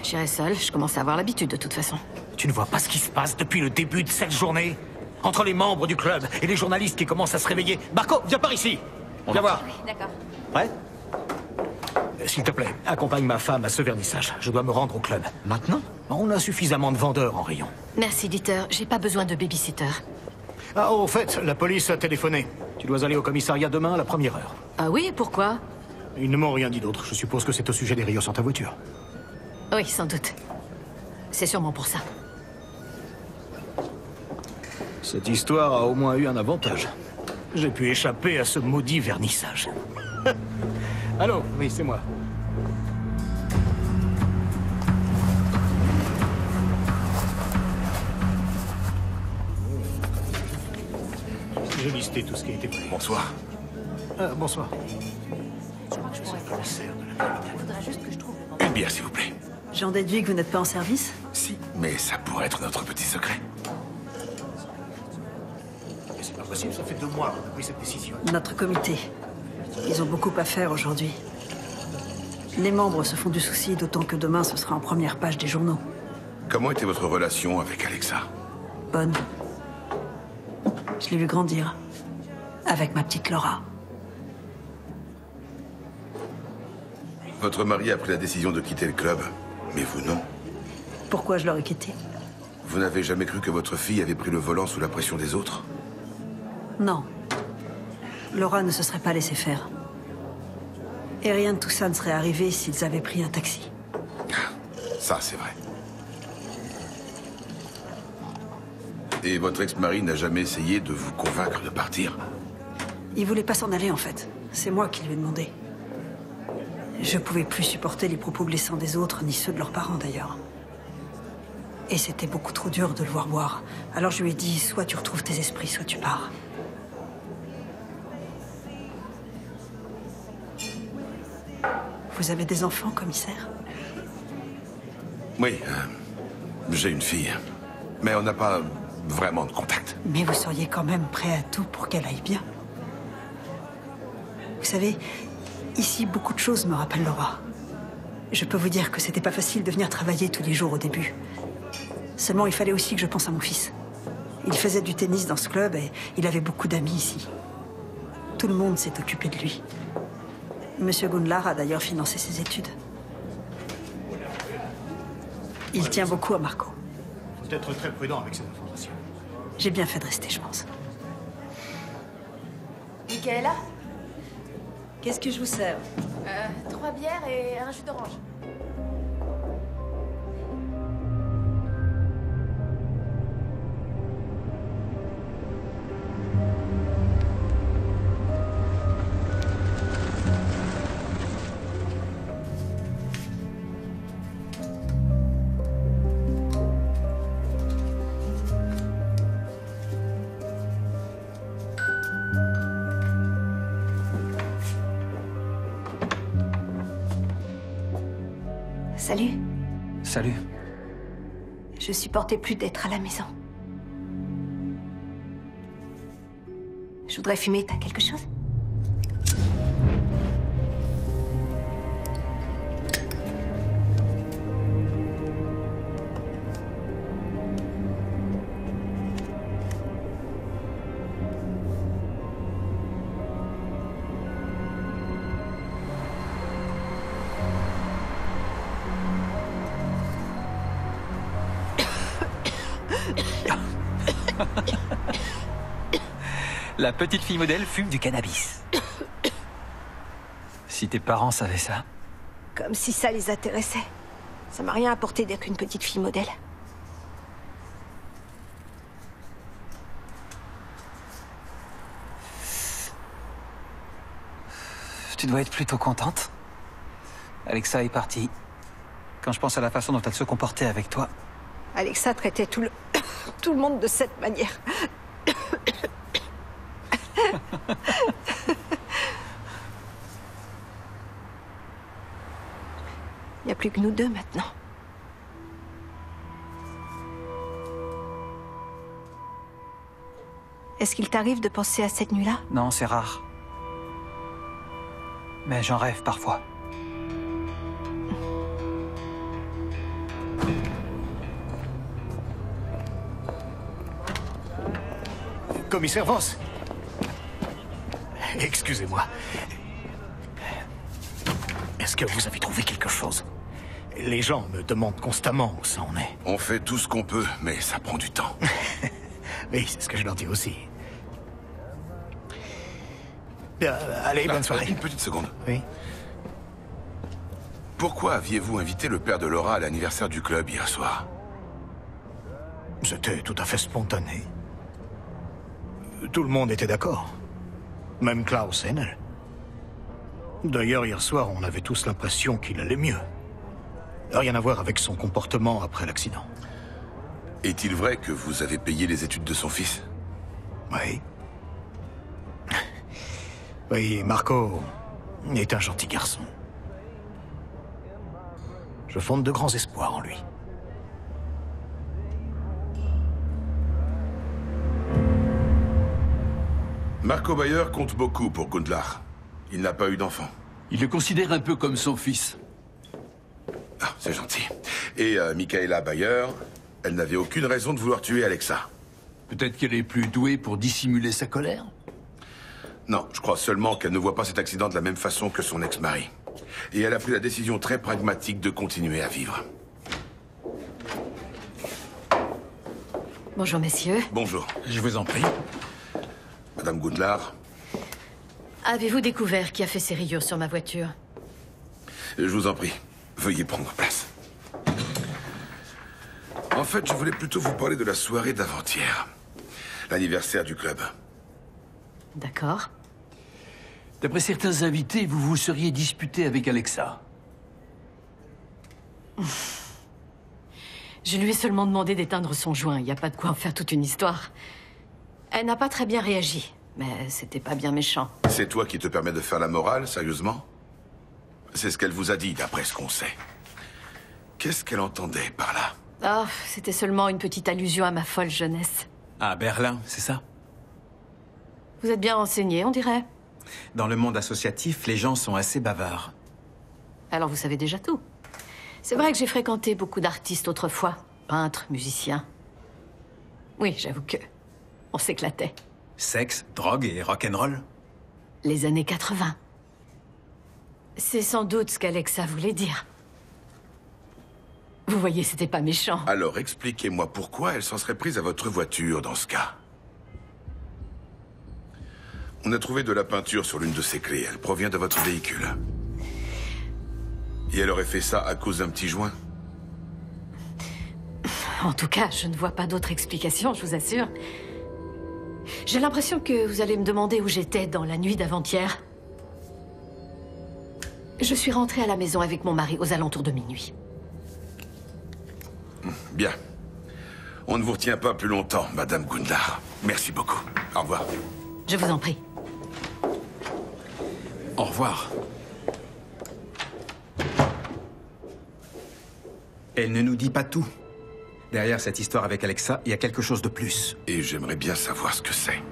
[SPEAKER 16] J'irai seule, je commence à avoir l'habitude de toute façon.
[SPEAKER 7] Tu ne vois pas ce qui se passe depuis le début de cette journée? Entre les membres du club et les journalistes qui commencent à se réveiller. Marco, viens par ici. Viens voir.
[SPEAKER 16] Oui, d'accord.
[SPEAKER 7] Prêt? S'il te plaît, accompagne ma femme à ce vernissage. Je dois me rendre au club. Maintenant? On a suffisamment de vendeurs en rayon.
[SPEAKER 16] Merci, Dieter. J'ai pas besoin de babysitter.
[SPEAKER 7] Ah, au fait, la police a téléphoné. Tu dois aller au commissariat demain à la première heure.
[SPEAKER 16] Ah oui, pourquoi?
[SPEAKER 7] Ils ne m'ont rien dit d'autre. Je suppose que c'est au sujet des rayons sur ta voiture.
[SPEAKER 16] Oui, sans doute. C'est sûrement pour ça.
[SPEAKER 7] Cette histoire a au moins eu un avantage. J'ai pu échapper à ce maudit vernissage. Allô? Oui, c'est moi. J'ai listé tout ce qui a été pris.
[SPEAKER 10] Bonsoir.
[SPEAKER 7] Bonsoir.
[SPEAKER 10] Une bière, s'il vous plaît.
[SPEAKER 5] J'en déduis que vous n'êtes pas en service?
[SPEAKER 10] Si, mais ça pourrait être notre petit secret.
[SPEAKER 7] Mais c'est pas possible, ça fait 2 mois qu'on a pris cette décision.
[SPEAKER 5] Notre comité. Ils ont beaucoup à faire aujourd'hui. Les membres se font du souci, d'autant que demain, ce sera en première page des journaux.
[SPEAKER 10] Comment était votre relation avec Alexa?
[SPEAKER 5] Bonne. Je l'ai vu grandir. Avec ma petite Laura.
[SPEAKER 10] Votre mari a pris la décision de quitter le club, mais vous non.
[SPEAKER 5] Pourquoi je l'aurais quitté?
[SPEAKER 10] Vous n'avez jamais cru que votre fille avait pris le volant sous la pression des autres?
[SPEAKER 5] Non. Laura ne se serait pas laissée faire. Et rien de tout ça ne serait arrivé s'ils avaient pris un taxi.
[SPEAKER 10] Ça, c'est vrai. Et votre ex-mari n'a jamais essayé de vous convaincre de partir?
[SPEAKER 5] Il voulait pas s'en aller, en fait. C'est moi qui lui ai demandé. Je pouvais plus supporter les propos blessants des autres, ni ceux de leurs parents, d'ailleurs. Et c'était beaucoup trop dur de le voir boire. Alors je lui ai dit, soit tu retrouves tes esprits, soit tu pars. Vous avez des enfants, commissaire?
[SPEAKER 10] Oui, j'ai une fille. Mais on n'a pas vraiment de contact.
[SPEAKER 5] Mais vous seriez quand même prêt à tout pour qu'elle aille bien. Vous savez, ici, beaucoup de choses me rappellent Laura. Je peux vous dire que c'était pas facile de venir travailler tous les jours au début. Seulement, il fallait aussi que je pense à mon fils. Il faisait du tennis dans ce club et il avait beaucoup d'amis ici. Tout le monde s'est occupé de lui. Monsieur Gundlach a d'ailleurs financé ses études. Il tient beaucoup à Marco.
[SPEAKER 7] Faut être très prudent avec cette information.
[SPEAKER 5] J'ai bien fait de rester, je pense.
[SPEAKER 1] Michaela?
[SPEAKER 5] Qu'est-ce que je vous sers?
[SPEAKER 1] 3 bières et un jus d'orange.
[SPEAKER 3] Salut.
[SPEAKER 2] Salut.
[SPEAKER 3] Je supportais plus d'être à la maison. Je voudrais fumer, t'as quelque chose?
[SPEAKER 2] La petite fille modèle fume du cannabis. Si tes parents savaient ça.
[SPEAKER 3] Comme si ça les intéressait. Ça m'a rien apporté d'être une petite fille modèle.
[SPEAKER 2] Tu dois être plutôt contente. Alexa est partie. Quand je pense à la façon dont elle se comportait avec toi.
[SPEAKER 3] Alexa traitait tout le monde de cette manière. Il n'y a plus que nous deux maintenant. Est-ce qu'il t'arrive de penser à cette nuit-là?
[SPEAKER 2] Non, c'est rare. Mais j'en rêve parfois.
[SPEAKER 7] Commissaire Vance. Excusez-moi. Est-ce que vous avez trouvé quelque chose? Les gens me demandent constamment où ça en est.
[SPEAKER 10] On fait tout ce qu'on peut, mais ça prend du temps.
[SPEAKER 7] Oui, c'est ce que je leur dis aussi. Allez, bonne soirée.
[SPEAKER 10] Une petite seconde.
[SPEAKER 7] Oui.
[SPEAKER 10] Pourquoi aviez-vous invité le père de Laura à l'anniversaire du club hier soir?
[SPEAKER 7] C'était tout à fait spontané. Tout le monde était d'accord. Même Klaus Enel. D'ailleurs, hier soir, on avait tous l'impression qu'il allait mieux. Rien à voir avec son comportement après l'accident.
[SPEAKER 10] Est-il vrai que vous avez payé les études de son fils?
[SPEAKER 7] Oui. Oui, Marco est un gentil garçon. Je fonde de grands espoirs en lui.
[SPEAKER 10] Marco Bayer compte beaucoup pour Gundlar. Il n'a pas eu d'enfant.
[SPEAKER 9] Il le considère un peu comme son fils.
[SPEAKER 10] Ah, c'est gentil. Et Michaela Bayer, elle n'avait aucune raison de vouloir tuer Alexa.
[SPEAKER 9] Peut-être qu'elle est plus douée pour dissimuler sa colère?
[SPEAKER 10] Non, je crois seulement qu'elle ne voit pas cet accident de la même façon que son ex-mari. Et elle a pris la décision très pragmatique de continuer à vivre.
[SPEAKER 16] Bonjour, messieurs.
[SPEAKER 10] Bonjour.
[SPEAKER 4] Je vous en prie.
[SPEAKER 10] Madame Gundlar.
[SPEAKER 16] Avez-vous découvert qui a fait ces rayures sur ma voiture?
[SPEAKER 10] Je vous en prie. Veuillez prendre place. En fait, je voulais plutôt vous parler de la soirée d'avant-hier. L'anniversaire du club.
[SPEAKER 16] D'accord.
[SPEAKER 9] D'après certains invités, vous vous seriez disputé avec Alexa.
[SPEAKER 16] Je lui ai seulement demandé d'éteindre son joint. Il n'y a pas de quoi en faire toute une histoire. Elle n'a pas très bien réagi, mais c'était pas bien méchant.
[SPEAKER 10] C'est toi qui te permets de faire la morale, sérieusement? C'est ce qu'elle vous a dit, d'après ce qu'on sait. Qu'est-ce qu'elle entendait par là?
[SPEAKER 16] Oh, c'était seulement une petite allusion à ma folle jeunesse.
[SPEAKER 12] À Berlin, c'est ça?
[SPEAKER 16] Vous êtes bien renseigné, on dirait.
[SPEAKER 12] Dans le monde associatif, les gens sont assez bavards.
[SPEAKER 16] Alors vous savez déjà tout. C'est vrai que j'ai fréquenté beaucoup d'artistes autrefois. Peintres, musiciens. Oui, j'avoue que... on s'éclatait.
[SPEAKER 12] Sexe, drogue et rock'n'roll?
[SPEAKER 16] Les années 80. C'est sans doute ce qu'Alexa voulait dire. Vous voyez, c'était pas méchant.
[SPEAKER 10] Alors expliquez-moi pourquoi elle s'en serait prise à votre voiture dans ce cas. On a trouvé de la peinture sur l'une de ses clés. Elle provient de votre véhicule. Et elle aurait fait ça à cause d'un petit joint?
[SPEAKER 16] En tout cas, je ne vois pas d'autre explication, je vous assure. J'ai l'impression que vous allez me demander où j'étais dans la nuit d'avant-hier. Je suis rentrée à la maison avec mon mari aux alentours de minuit.
[SPEAKER 10] Bien. On ne vous retient pas plus longtemps, Madame Gundlar. Merci beaucoup. Au revoir.
[SPEAKER 16] Je vous en prie.
[SPEAKER 12] Au revoir. Elle ne nous dit pas tout. Derrière cette histoire avec Alexa, il y a quelque chose de plus.
[SPEAKER 10] Et j'aimerais bien savoir ce que c'est.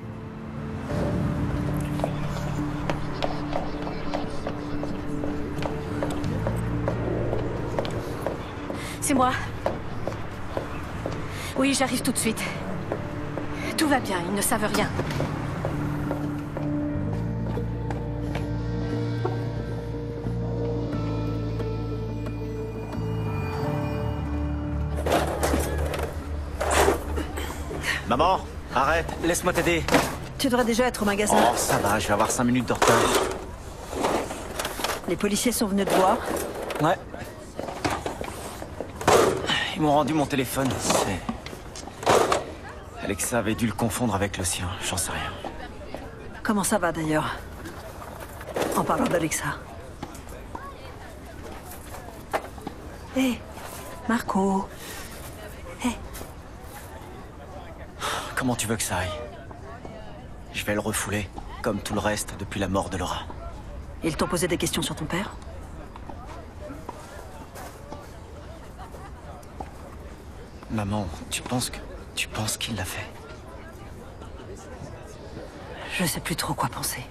[SPEAKER 16] C'est moi. Oui, j'arrive tout de suite. Tout va bien, ils ne savent rien.
[SPEAKER 4] Maman, arrête, laisse-moi t'aider.
[SPEAKER 5] Tu devrais déjà être au magasin.
[SPEAKER 4] Oh, ça va, je vais avoir 5 minutes de retard.
[SPEAKER 5] Les policiers sont venus te voir.
[SPEAKER 4] Ouais. Ils m'ont rendu mon téléphone. Alexa avait dû le confondre avec le sien, j'en sais rien.
[SPEAKER 5] Comment ça va d'ailleurs? En parlant d'Alexa. Hé, Marco. Hé.
[SPEAKER 4] Comment tu veux que ça aille? Je vais le refouler, comme tout le reste depuis la mort de Laura.
[SPEAKER 5] Ils t'ont posé des questions sur ton père?
[SPEAKER 4] Maman, tu penses qu'il l'a fait?
[SPEAKER 5] Je sais plus trop quoi penser.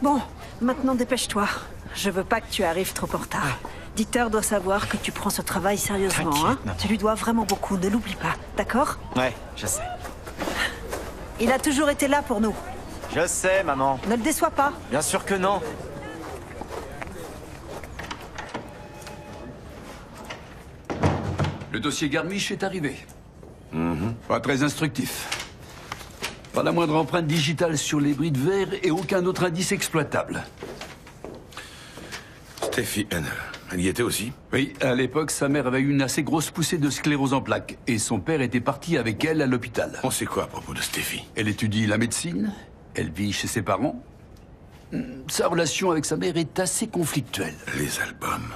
[SPEAKER 5] Bon, maintenant dépêche-toi. Je veux pas que tu arrives trop en retard. Dieter doit savoir que tu prends ce travail sérieusement, hein? Tu lui dois vraiment beaucoup, ne l'oublie pas, d'accord?
[SPEAKER 4] Ouais, je sais.
[SPEAKER 5] Il a toujours été là pour nous.
[SPEAKER 4] Je sais, maman.
[SPEAKER 5] Ne le déçois pas.
[SPEAKER 4] Bien sûr que non.
[SPEAKER 9] Le dossier Garmisch est arrivé. Pas très instructif. Pas la moindre empreinte digitale sur les bris de verre et aucun autre indice exploitable.
[SPEAKER 10] Steffi Hennel, elle y était aussi?
[SPEAKER 9] Oui, à l'époque, sa mère avait eu une assez grosse poussée de sclérose en plaques et son père était parti avec elle à l'hôpital.
[SPEAKER 10] On sait quoi à propos de Steffi?
[SPEAKER 9] Elle étudie la médecine, elle vit chez ses parents. Sa relation avec sa mère est assez conflictuelle.
[SPEAKER 10] Les albums.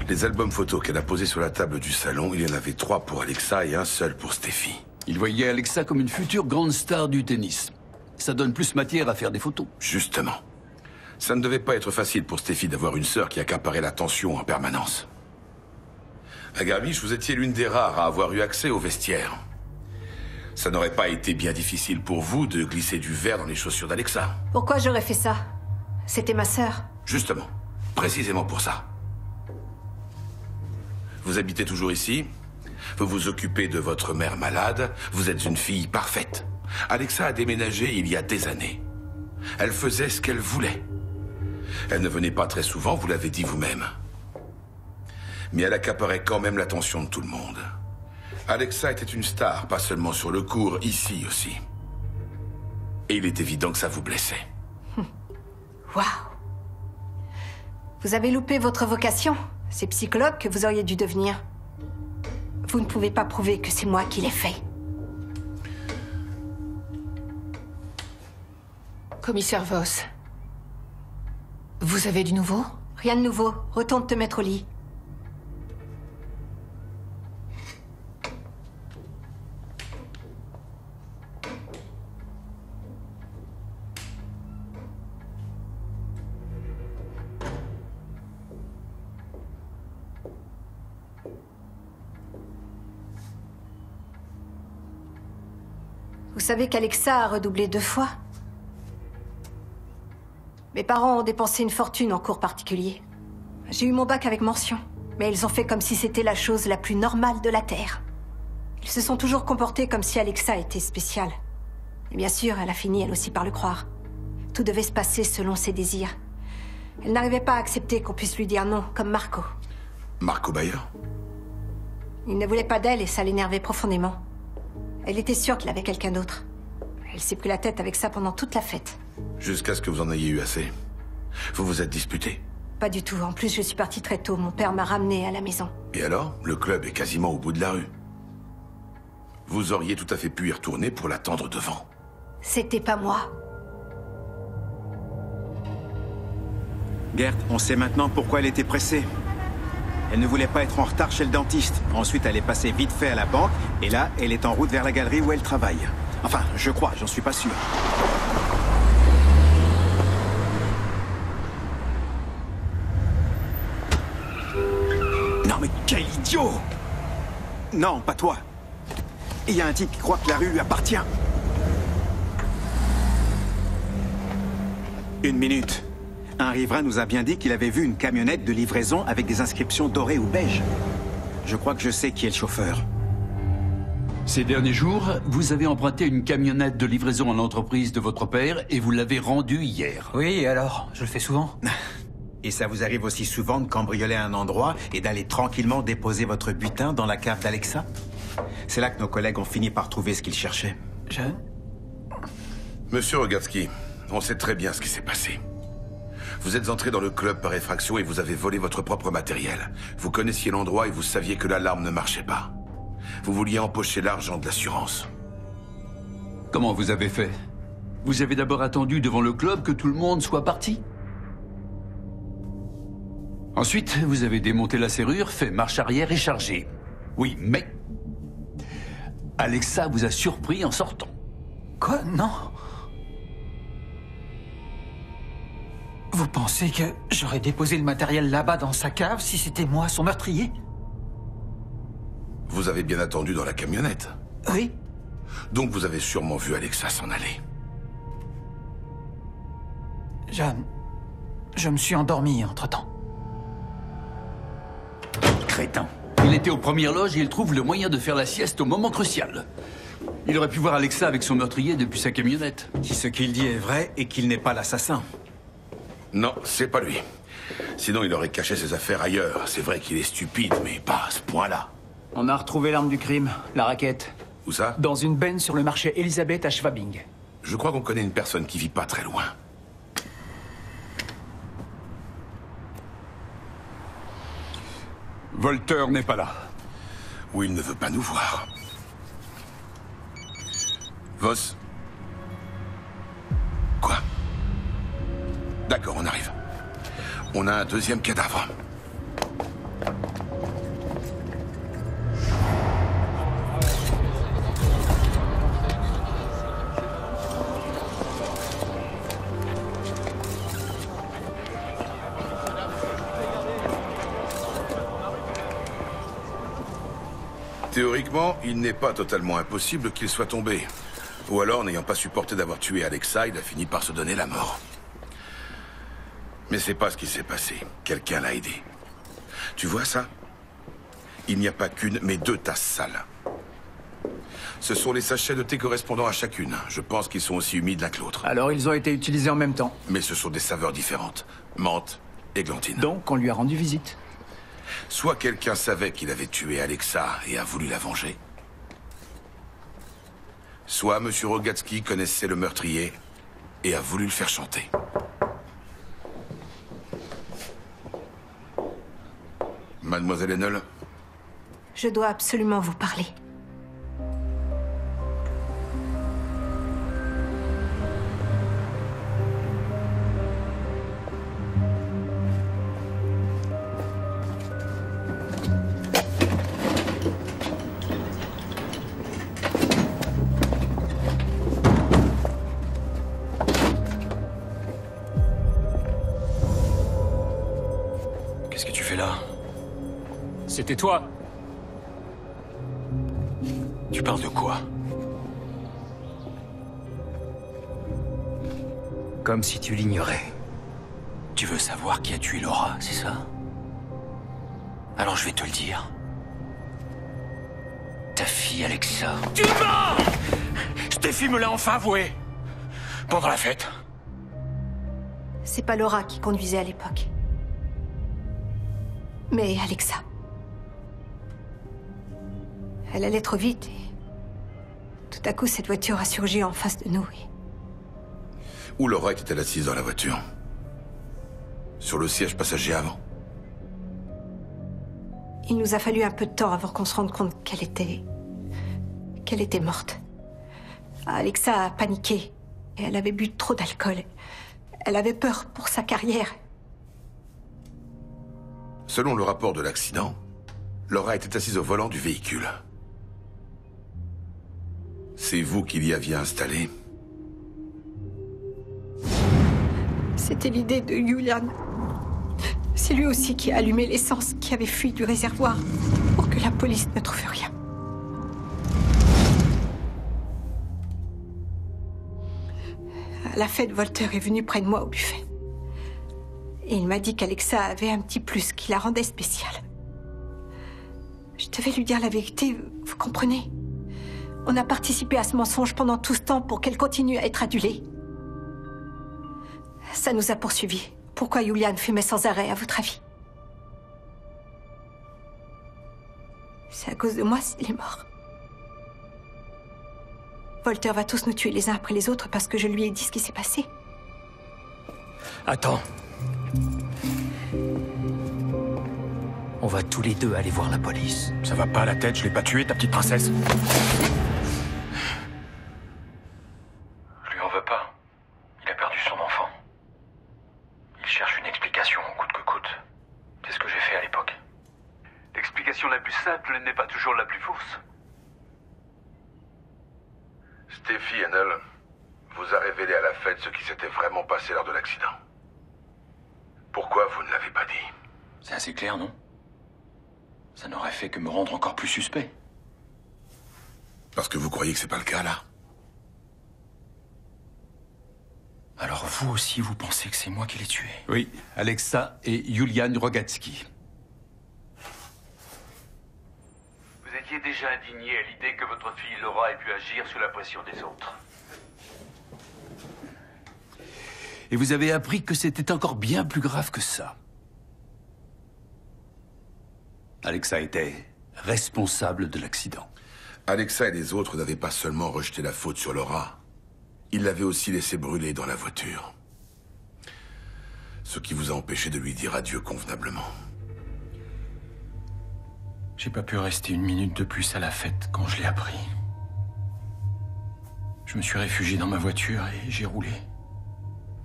[SPEAKER 10] Les albums photos qu'elle a posés sur la table du salon, il y en avait 3 pour Alexa et un seul pour Steffi.
[SPEAKER 9] Il voyait Alexa comme une future grande star du tennis. Ça donne plus matière à faire des photos.
[SPEAKER 10] Justement. Ça ne devait pas être facile pour Steffi d'avoir une sœur qui accaparait l'attention en permanence. À Garmisch, vous étiez l'une des rares à avoir eu accès au vestiaire. Ça n'aurait pas été bien difficile pour vous de glisser du verre dans les chaussures d'Alexa.
[SPEAKER 3] Pourquoi j'aurais fait ça? C'était ma sœur.
[SPEAKER 10] Justement. Précisément pour ça. Vous habitez toujours ici. Vous vous occupez de votre mère malade. Vous êtes une fille parfaite. Alexa a déménagé il y a des années. Elle faisait ce qu'elle voulait. Elle ne venait pas très souvent, vous l'avez dit vous-même. Mais elle accaparait quand même l'attention de tout le monde. Alexa était une star, pas seulement sur le court, ici aussi. Et il est évident que ça vous blessait.
[SPEAKER 3] Waouh! Vous avez loupé votre vocation. C'est psychologue que vous auriez dû devenir. Vous ne pouvez pas prouver que c'est moi qui l'ai fait.
[SPEAKER 13] Commissaire Voss, vous avez du nouveau?
[SPEAKER 3] Rien de nouveau. Retourne te mettre au lit. Vous savez qu'Alexa a redoublé 2 fois? Mes parents ont dépensé une fortune en cours particulier. J'ai eu mon bac avec mention, mais ils ont fait comme si c'était la chose la plus normale de la Terre. Ils se sont toujours comportés comme si Alexa était spéciale. Et bien sûr, elle a fini elle aussi par le croire. Tout devait se passer selon ses désirs. Elle n'arrivait pas à accepter qu'on puisse lui dire non, comme Marco.
[SPEAKER 10] Marco Bayer?
[SPEAKER 3] Il ne voulait pas d'elle et ça l'énervait profondément. Elle était sûre qu'il avait quelqu'un d'autre. Elle s'est pris la tête avec ça pendant toute la fête.
[SPEAKER 10] Jusqu'à ce que vous en ayez eu assez. Vous vous êtes disputé?
[SPEAKER 3] Pas du tout. En plus, je suis partie très tôt. Mon père m'a ramenée à la maison.
[SPEAKER 10] Et alors? Le club est quasiment au bout de la rue. Vous auriez tout à fait pu y retourner pour l'attendre devant.
[SPEAKER 3] C'était pas moi.
[SPEAKER 12] Gert, on sait maintenant pourquoi elle était pressée. Elle ne voulait pas être en retard chez le dentiste. Ensuite, elle est passée vite fait à la banque. Et là, elle est en route vers la galerie où elle travaille. Enfin, je crois, j'en suis pas sûr. idiot! Non, pas toi. Il y a un type qui croit que la rue lui appartient. Une minute. Un riverain nous a bien dit qu'il avait vu une camionnette de livraison avec des inscriptions dorées ou beige. Je crois que je sais qui est le chauffeur.
[SPEAKER 9] Ces derniers jours, vous avez emprunté une camionnette de livraison à l'entreprise de votre père et vous l'avez rendue hier.
[SPEAKER 2] Oui, et alors? Je le fais souvent.
[SPEAKER 12] Et ça vous arrive aussi souvent de cambrioler un endroit et d'aller tranquillement déposer votre butin dans la cave d'Alexa? C'est là que nos collègues ont fini par trouver ce qu'ils cherchaient.
[SPEAKER 10] Monsieur Rogatski, on sait très bien ce qui s'est passé. Vous êtes entré dans le club par effraction et vous avez volé votre propre matériel. Vous connaissiez l'endroit et vous saviez que l'alarme ne marchait pas. Vous vouliez empocher l'argent de l'assurance.
[SPEAKER 9] Comment vous avez fait? Vous avez d'abord attendu devant le club que tout le monde soit parti? Ensuite, vous avez démonté la serrure, fait marche arrière et chargé. Oui, mais... Alexa vous a surpris en sortant.
[SPEAKER 2] Quoi? Non. Vous pensez que j'aurais déposé le matériel là-bas dans sa cave si c'était moi, son meurtrier?
[SPEAKER 10] Vous avez bien attendu dans la camionnette.
[SPEAKER 2] Oui.
[SPEAKER 10] Donc vous avez sûrement vu Alexa s'en aller.
[SPEAKER 2] Je me suis endormi entre-temps.
[SPEAKER 9] Crétin. Il était aux premières loges et il trouve le moyen de faire la sieste au moment crucial. Il aurait pu voir Alexa avec son meurtrier depuis sa camionnette.
[SPEAKER 12] Si ce qu'il dit est vrai et qu'il n'est pas l'assassin.
[SPEAKER 10] Non, c'est pas lui. Sinon, il aurait caché ses affaires ailleurs. C'est vrai qu'il est stupide, mais pas à ce point-là.
[SPEAKER 15] On a retrouvé l'arme du crime, la raquette.
[SPEAKER 10] Où ça?
[SPEAKER 15] Dans une benne sur le marché Elisabeth à Schwabing.
[SPEAKER 10] Je crois qu'on connaît une personne qui vit pas très loin.
[SPEAKER 9] Volter n'est pas là.
[SPEAKER 10] Ou il ne veut pas nous voir. Voss? Quoi? D'accord, on arrive. On a un deuxième cadavre. Théoriquement, il n'est pas totalement impossible qu'il soit tombé. Ou alors, n'ayant pas supporté d'avoir tué Alexa, il a fini par se donner la mort. Mais c'est pas ce qui s'est passé. Quelqu'un l'a aidé. Tu vois ça? Il n'y a pas qu'une, mais deux tasses sales. Ce sont les sachets de thé correspondant à chacune. Je pense qu'ils sont aussi humides l'un que l'autre.
[SPEAKER 15] Alors ils ont été utilisés en même temps.
[SPEAKER 10] Mais ce sont des saveurs différentes. Menthe et glantine.
[SPEAKER 15] Donc on lui a rendu visite.
[SPEAKER 10] Soit quelqu'un savait qu'il avait tué Alexa et a voulu la venger. Soit M. Rogatski connaissait le meurtrier et a voulu le faire chanter. Mademoiselle Hennel?
[SPEAKER 3] Je dois absolument vous parler.
[SPEAKER 14] Qu'est-ce que tu fais là? C'était toi?
[SPEAKER 10] Tu parles de quoi?
[SPEAKER 14] Comme si tu l'ignorais. Tu veux savoir qui a tué Laura, c'est ça? Alors je vais te le dire. Ta fille Alexa. Tu mens! Stéphie me l'a enfin avoué. Pendant la fête.
[SPEAKER 3] C'est pas Laura qui conduisait à l'époque. Mais Alexa. Elle allait trop vite et... Tout à coup, cette voiture a surgi en face de nous et...
[SPEAKER 10] Où Laura était-elle assise dans la voiture? Sur le siège passager avant?
[SPEAKER 3] Il nous a fallu un peu de temps avant qu'on se rende compte qu'elle était morte. Alexa a paniqué. Et elle avait bu trop d'alcool. Elle avait peur pour sa carrière.
[SPEAKER 10] Selon le rapport de l'accident, Laura était assise au volant du véhicule. C'est vous qui l'y aviez installée?
[SPEAKER 3] C'était l'idée de Julian. C'est lui aussi qui a allumé l'essence qui avait fui du réservoir pour La police ne trouve rien. À la fête, Volter est venu près de moi au buffet. Et il m'a dit qu'Alexa avait un petit plus qui la rendait spéciale. Je devais lui dire la vérité, vous comprenez? On a participé à ce mensonge pendant tout ce temps pour qu'elle continue à être adulée. Ça nous a poursuivis. Pourquoi Julian fumait sans arrêt, à votre avis? C'est à cause de moi s'il est mort. Volter va tous nous tuer les uns après les autres parce que je lui ai dit ce qui s'est passé.
[SPEAKER 14] Attends. On va tous les deux aller voir la police.
[SPEAKER 6] Ça va pas à la tête, je l'ai pas tué, ta petite princesse.
[SPEAKER 10] Je lui en veux pas. Il a perdu son enfant. Il cherche une explication, coûte que coûte. C'est ce que j'ai fait à l'époque.
[SPEAKER 9] L'explication la plus simple n'est pas toujours la plus fausse.
[SPEAKER 10] Steffi Hennel vous a révélé à la fête ce qui s'était vraiment passé lors de l'accident. Pourquoi vous ne l'avez pas dit?
[SPEAKER 6] C'est assez clair, non? Ça n'aurait fait que me rendre encore plus suspect.
[SPEAKER 10] Parce que vous croyez que c'est pas le cas, là?
[SPEAKER 6] Alors vous aussi, vous pensez que c'est moi qui l'ai tué?
[SPEAKER 9] Oui, Alexa et Julian Rogatsky. Vous étiez déjà indigné à l'idée que votre fille Laura ait pu agir sous la pression des autres. Et vous avez appris que c'était encore bien plus grave que ça. Alexa était responsable de l'accident.
[SPEAKER 10] Alexa et les autres n'avaient pas seulement rejeté la faute sur Laura, ils l'avaient aussi laissée brûler dans la voiture. Ce qui vous a empêché de lui dire adieu convenablement.
[SPEAKER 6] J'ai pas pu rester une minute de plus à la fête quand je l'ai appris. Je me suis réfugié dans ma voiture et j'ai roulé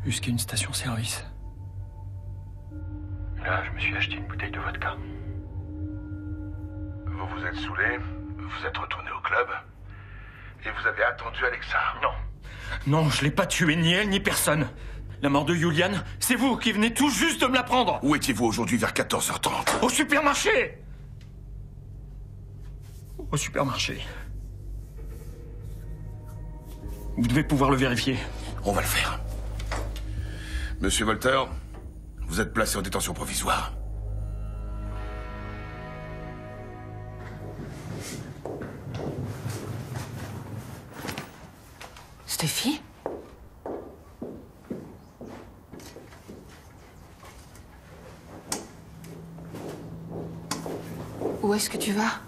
[SPEAKER 6] jusqu'à une station-service. Là, je me suis acheté une bouteille de vodka.
[SPEAKER 10] Vous vous êtes saoulé, vous êtes retourné au club, et vous avez attendu Alexa.
[SPEAKER 6] Non. Non, je l'ai pas tué, ni elle, ni personne. La mort de Julian, c'est vous qui venez tout juste de me l'apprendre.
[SPEAKER 10] Où étiez-vous aujourd'hui vers 14h30?
[SPEAKER 6] Au supermarché. Au supermarché. Vous devez pouvoir le vérifier.
[SPEAKER 10] On va le faire. Monsieur Volter, vous êtes placé en détention provisoire.
[SPEAKER 13] Steffi? Où est-ce que tu vas?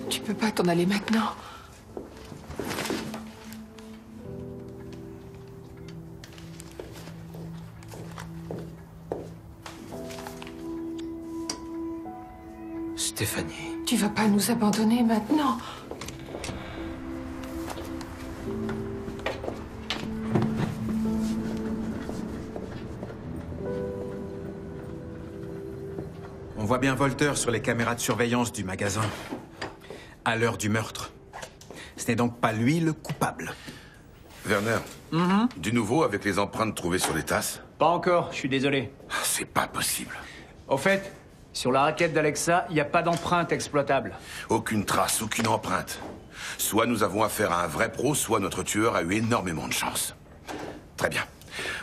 [SPEAKER 13] Tu peux pas t'en aller maintenant.
[SPEAKER 6] Stéphanie.
[SPEAKER 13] Tu vas pas nous abandonner maintenant.
[SPEAKER 12] On voit bien Volter sur les caméras de surveillance du magasin. À l'heure du meurtre. Ce n'est donc pas lui le coupable.
[SPEAKER 10] Werner, du nouveau avec les empreintes trouvées sur les tasses?
[SPEAKER 15] Pas encore, je suis désolé.
[SPEAKER 10] C'est pas possible.
[SPEAKER 15] Au fait, sur la raquette d'Alexa, il n'y a pas d'empreinte exploitable.
[SPEAKER 10] Aucune trace, aucune empreinte. Soit nous avons affaire à un vrai pro, soit notre tueur a eu énormément de chance. Très bien.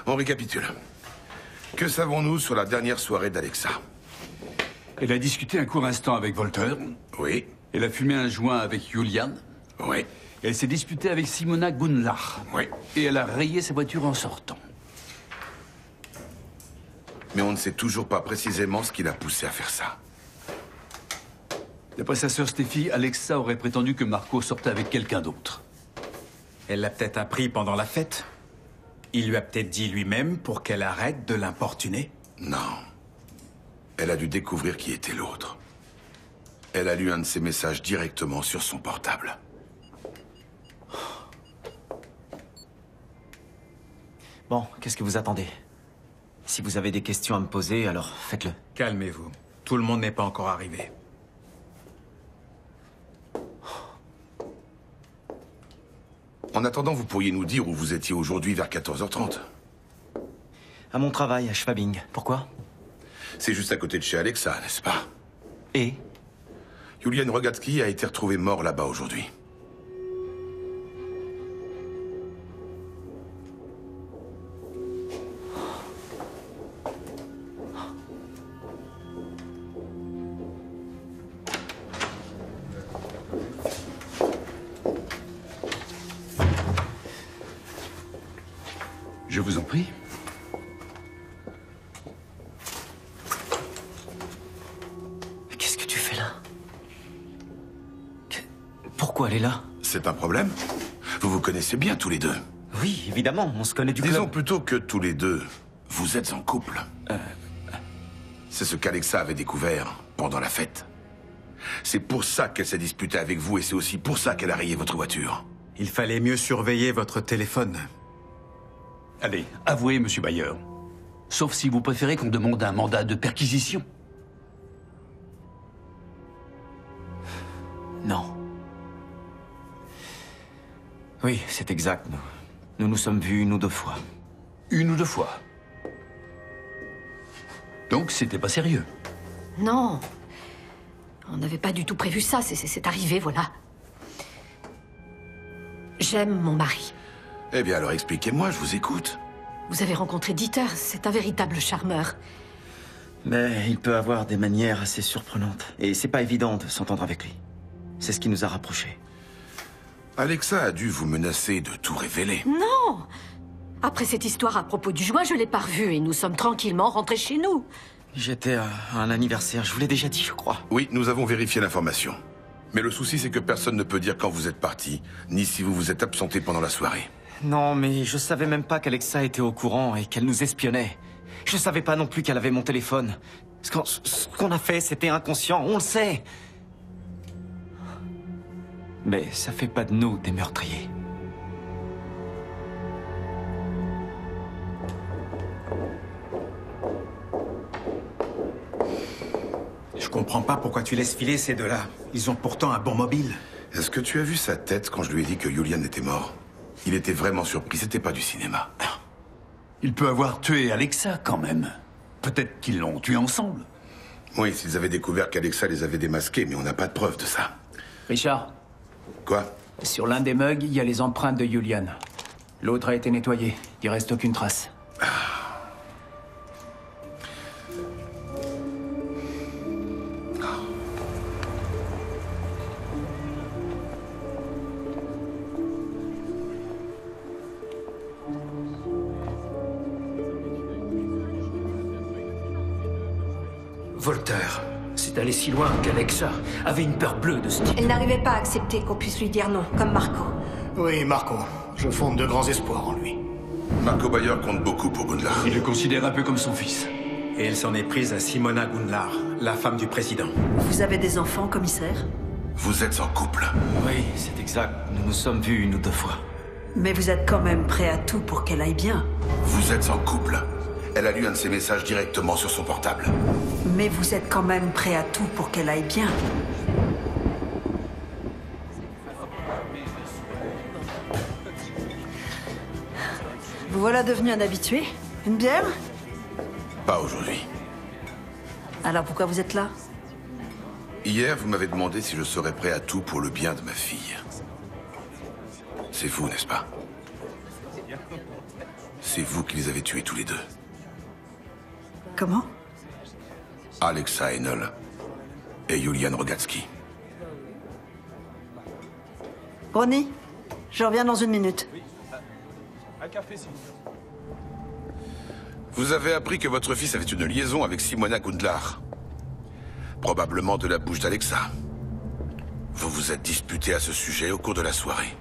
[SPEAKER 10] On récapitule. Que savons-nous sur la dernière soirée d'Alexa?
[SPEAKER 9] Elle a discuté un court instant avec Volter.
[SPEAKER 10] Oui.
[SPEAKER 9] Elle a fumé un joint avec Julian.
[SPEAKER 10] Oui.
[SPEAKER 9] Elle s'est disputée avec Simona Gunlar.
[SPEAKER 10] Oui.
[SPEAKER 9] Et elle a rayé sa voiture en sortant.
[SPEAKER 10] Mais on ne sait toujours pas précisément ce qui l'a poussé à faire ça.
[SPEAKER 9] D'après sa sœur Steffi, Alexa aurait prétendu que Marco sortait avec quelqu'un d'autre.
[SPEAKER 12] Elle l'a peut-être appris pendant la fête. Il lui a peut-être dit lui-même pour qu'elle arrête de l'importuner.
[SPEAKER 10] Non. Elle a dû découvrir qui était l'autre. Elle a lu un de ses messages directement sur son portable.
[SPEAKER 4] Bon, qu'est-ce que vous attendez? Si vous avez des questions à me poser, alors faites-le.
[SPEAKER 12] Calmez-vous. Tout le monde n'est pas encore arrivé.
[SPEAKER 10] On En attendant, vous pourriez nous dire où vous étiez aujourd'hui vers 14h30.
[SPEAKER 4] À mon travail, à Schwabing. Pourquoi?
[SPEAKER 10] C'est juste à côté de chez Alexa, n'est-ce pas?
[SPEAKER 4] Et
[SPEAKER 10] Julian Rogatsky a été retrouvé mort là-bas aujourd'hui.
[SPEAKER 9] Je vous en prie.
[SPEAKER 4] Qu'est-ce que tu fais là? Pourquoi elle est là?
[SPEAKER 10] C'est un problème? Vous vous connaissez bien tous les deux.
[SPEAKER 4] Oui, évidemment, on se connaît du club.
[SPEAKER 10] Disons plutôt que tous les deux, vous êtes en couple. C'est ce qu'Alexa avait découvert pendant la fête. C'est pour ça qu'elle s'est disputée avec vous et c'est aussi pour ça qu'elle a rayé votre voiture.
[SPEAKER 12] Il fallait mieux surveiller votre téléphone.
[SPEAKER 9] Allez, avouez, monsieur Bayer. Sauf si vous préférez qu'on demande un mandat de perquisition.
[SPEAKER 4] Non. Oui, c'est exact. Nous nous sommes vus 1 ou 2 fois.
[SPEAKER 9] 1 ou 2 fois. Donc c'était pas sérieux.
[SPEAKER 16] Non. On n'avait pas du tout prévu ça. C'est arrivé, voilà. J'aime mon mari.
[SPEAKER 10] Eh bien alors expliquez-moi, je vous écoute.
[SPEAKER 16] Vous avez rencontré Dieter, c'est un véritable charmeur.
[SPEAKER 4] Mais il peut avoir des manières assez surprenantes. Et c'est pas évident de s'entendre avec lui. C'est ce qui nous a rapprochés.
[SPEAKER 10] Alexa a dû vous menacer de tout révéler.
[SPEAKER 16] Non! Après cette histoire à propos du joint, je l'ai pas revu et nous sommes tranquillement rentrés chez nous.
[SPEAKER 4] J'étais à un anniversaire, je vous l'ai déjà dit, je crois.
[SPEAKER 10] Oui, nous avons vérifié l'information. Mais le souci, c'est que personne ne peut dire quand vous êtes parti, ni si vous vous êtes absenté pendant la soirée.
[SPEAKER 4] Non, mais je savais même pas qu'Alexa était au courant et qu'elle nous espionnait. Je savais pas non plus qu'elle avait mon téléphone. Ce qu'on a fait, c'était inconscient, on le sait. Mais ça fait pas de nous des meurtriers.
[SPEAKER 12] Je comprends pas pourquoi tu laisses filer ces deux-là. Ils ont pourtant un bon mobile.
[SPEAKER 10] Est-ce que tu as vu sa tête quand je lui ai dit que Julian était mort? Il était vraiment surpris, c'était pas du cinéma.
[SPEAKER 9] Il peut avoir tué Alexa quand même. Peut-être qu'ils l'ont tué ensemble.
[SPEAKER 10] Oui, s'ils avaient découvert qu'Alexa les avait démasqués, mais on n'a pas de preuve de ça.
[SPEAKER 15] Richard.
[SPEAKER 10] Quoi?
[SPEAKER 15] Sur l'un des mugs, il y a les empreintes de Julian. L'autre a été nettoyé. Il reste aucune trace.
[SPEAKER 14] Voltaire. C'est allé si loin qu'Alexa avait une peur bleue de ce type.
[SPEAKER 3] Elle n'arrivait pas à accepter qu'on puisse lui dire non, comme Marco.
[SPEAKER 7] Oui, Marco. Je fonde de grands espoirs en lui.
[SPEAKER 10] Marco Bayer compte beaucoup pour Gundlar.
[SPEAKER 9] Il le considère un peu comme son fils.
[SPEAKER 12] Et elle s'en est prise à Simona Gundlar, la femme du président.
[SPEAKER 5] Vous avez des enfants, commissaire?
[SPEAKER 10] Vous êtes en couple.
[SPEAKER 4] Oui, c'est exact. Nous nous sommes vus 1 ou 2 fois.
[SPEAKER 5] Mais vous êtes quand même prêt à tout pour qu'elle aille bien.
[SPEAKER 10] Vous êtes en couple. Elle a lu un de ses messages directement sur son portable.
[SPEAKER 5] Mais vous êtes quand même prêt à tout pour qu'elle aille bien. Vous voilà devenu un habitué? Une bière?
[SPEAKER 10] Pas aujourd'hui.
[SPEAKER 5] Alors pourquoi vous êtes là?
[SPEAKER 10] Hier, vous m'avez demandé si je serais prêt à tout pour le bien de ma fille. C'est vous, n'est-ce pas? C'est vous qui les avez tués tous les deux.
[SPEAKER 5] Comment?
[SPEAKER 10] Alexa Henel et Julian Rogatsky.
[SPEAKER 5] Ronnie, je reviens dans 1 minute.
[SPEAKER 17] Un café, s'il vous plaît.
[SPEAKER 10] Vous avez appris que votre fils avait une liaison avec Simona Gundlar. Probablement de la bouche d'Alexa. Vous vous êtes disputé à ce sujet au cours de la soirée.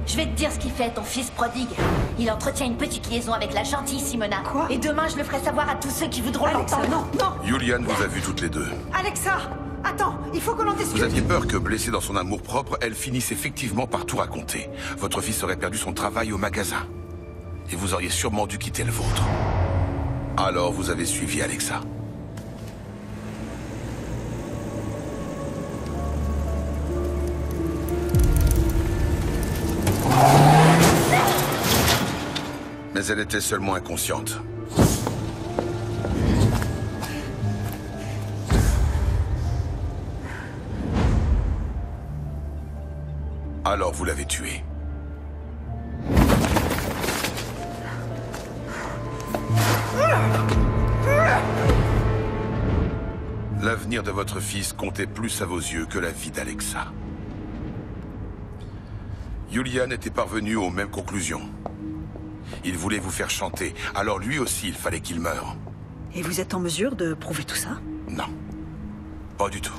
[SPEAKER 1] Je vais te dire ce qu'il fait, ton fils prodigue. Il entretient une petite liaison avec la gentille Simona.
[SPEAKER 3] Quoi?
[SPEAKER 1] Et demain, je le ferai savoir à tous ceux qui voudront
[SPEAKER 3] Alexa,
[SPEAKER 1] l'entendre.
[SPEAKER 3] non, non!
[SPEAKER 10] Julian vous a vu toutes les deux.
[SPEAKER 3] Alexa! Attends, il faut qu'on en discute.
[SPEAKER 10] Vous aviez peur que, blessée dans son amour-propre, elle finisse effectivement par tout raconter. Votre fils aurait perdu son travail au magasin. Et vous auriez sûrement dû quitter le vôtre. Alors vous avez suivi Alexa. Mais elle était seulement inconsciente. Alors vous l'avez tuée. L'avenir de votre fils comptait plus à vos yeux que la vie d'Alexa. Julian était parvenu aux mêmes conclusions. Il voulait vous faire chanter, alors lui aussi il fallait qu'il meure.
[SPEAKER 5] Et vous êtes en mesure de prouver tout ça?
[SPEAKER 10] Non. Pas du tout.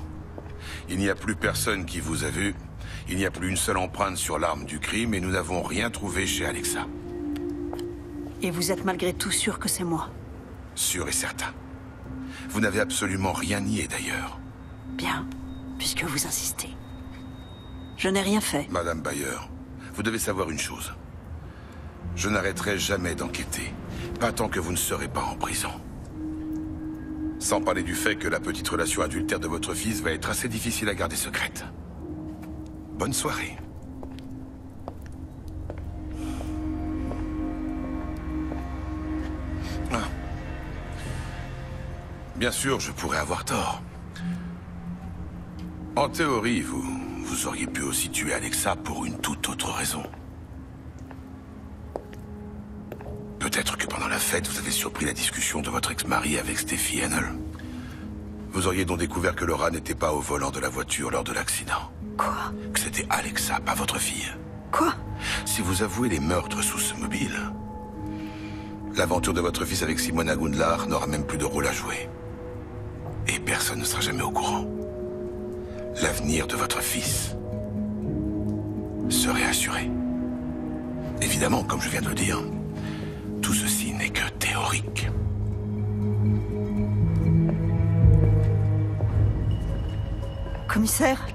[SPEAKER 10] Il n'y a plus personne qui vous a vu. Il n'y a plus une seule empreinte sur l'arme du crime et nous n'avons rien trouvé chez Alexa.
[SPEAKER 5] Et vous êtes malgré tout sûr que c'est moi?
[SPEAKER 10] Sûr et certain. Vous n'avez absolument rien nié d'ailleurs.
[SPEAKER 5] Bien, puisque vous insistez. Je n'ai rien fait.
[SPEAKER 10] Madame Bayer, vous devez savoir une chose. Je n'arrêterai jamais d'enquêter, pas tant que vous ne serez pas en prison. Sans parler du fait que la petite relation adultère de votre fils va être assez difficile à garder secrète. Bonne soirée. Ah. Bien sûr, je pourrais avoir tort. En théorie, vous auriez pu aussi tuer Alexa pour une toute autre raison. Peut-être que pendant la fête, vous avez surpris la discussion de votre ex-mari avec Steffi Hennel. Vous auriez donc découvert que Laura n'était pas au volant de la voiture lors de l'accident.
[SPEAKER 5] Quoi?
[SPEAKER 10] Que c'était Alexa, pas votre fille.
[SPEAKER 5] Quoi?
[SPEAKER 10] Si vous avouez les meurtres sous ce mobile, l'aventure de votre fils avec Simona Gundlar n'aura même plus de rôle à jouer. Et personne ne sera jamais au courant. L'avenir de votre fils serait assuré. Évidemment, comme je viens de le dire, tout ceci n'est que théorique.
[SPEAKER 5] Commissaire,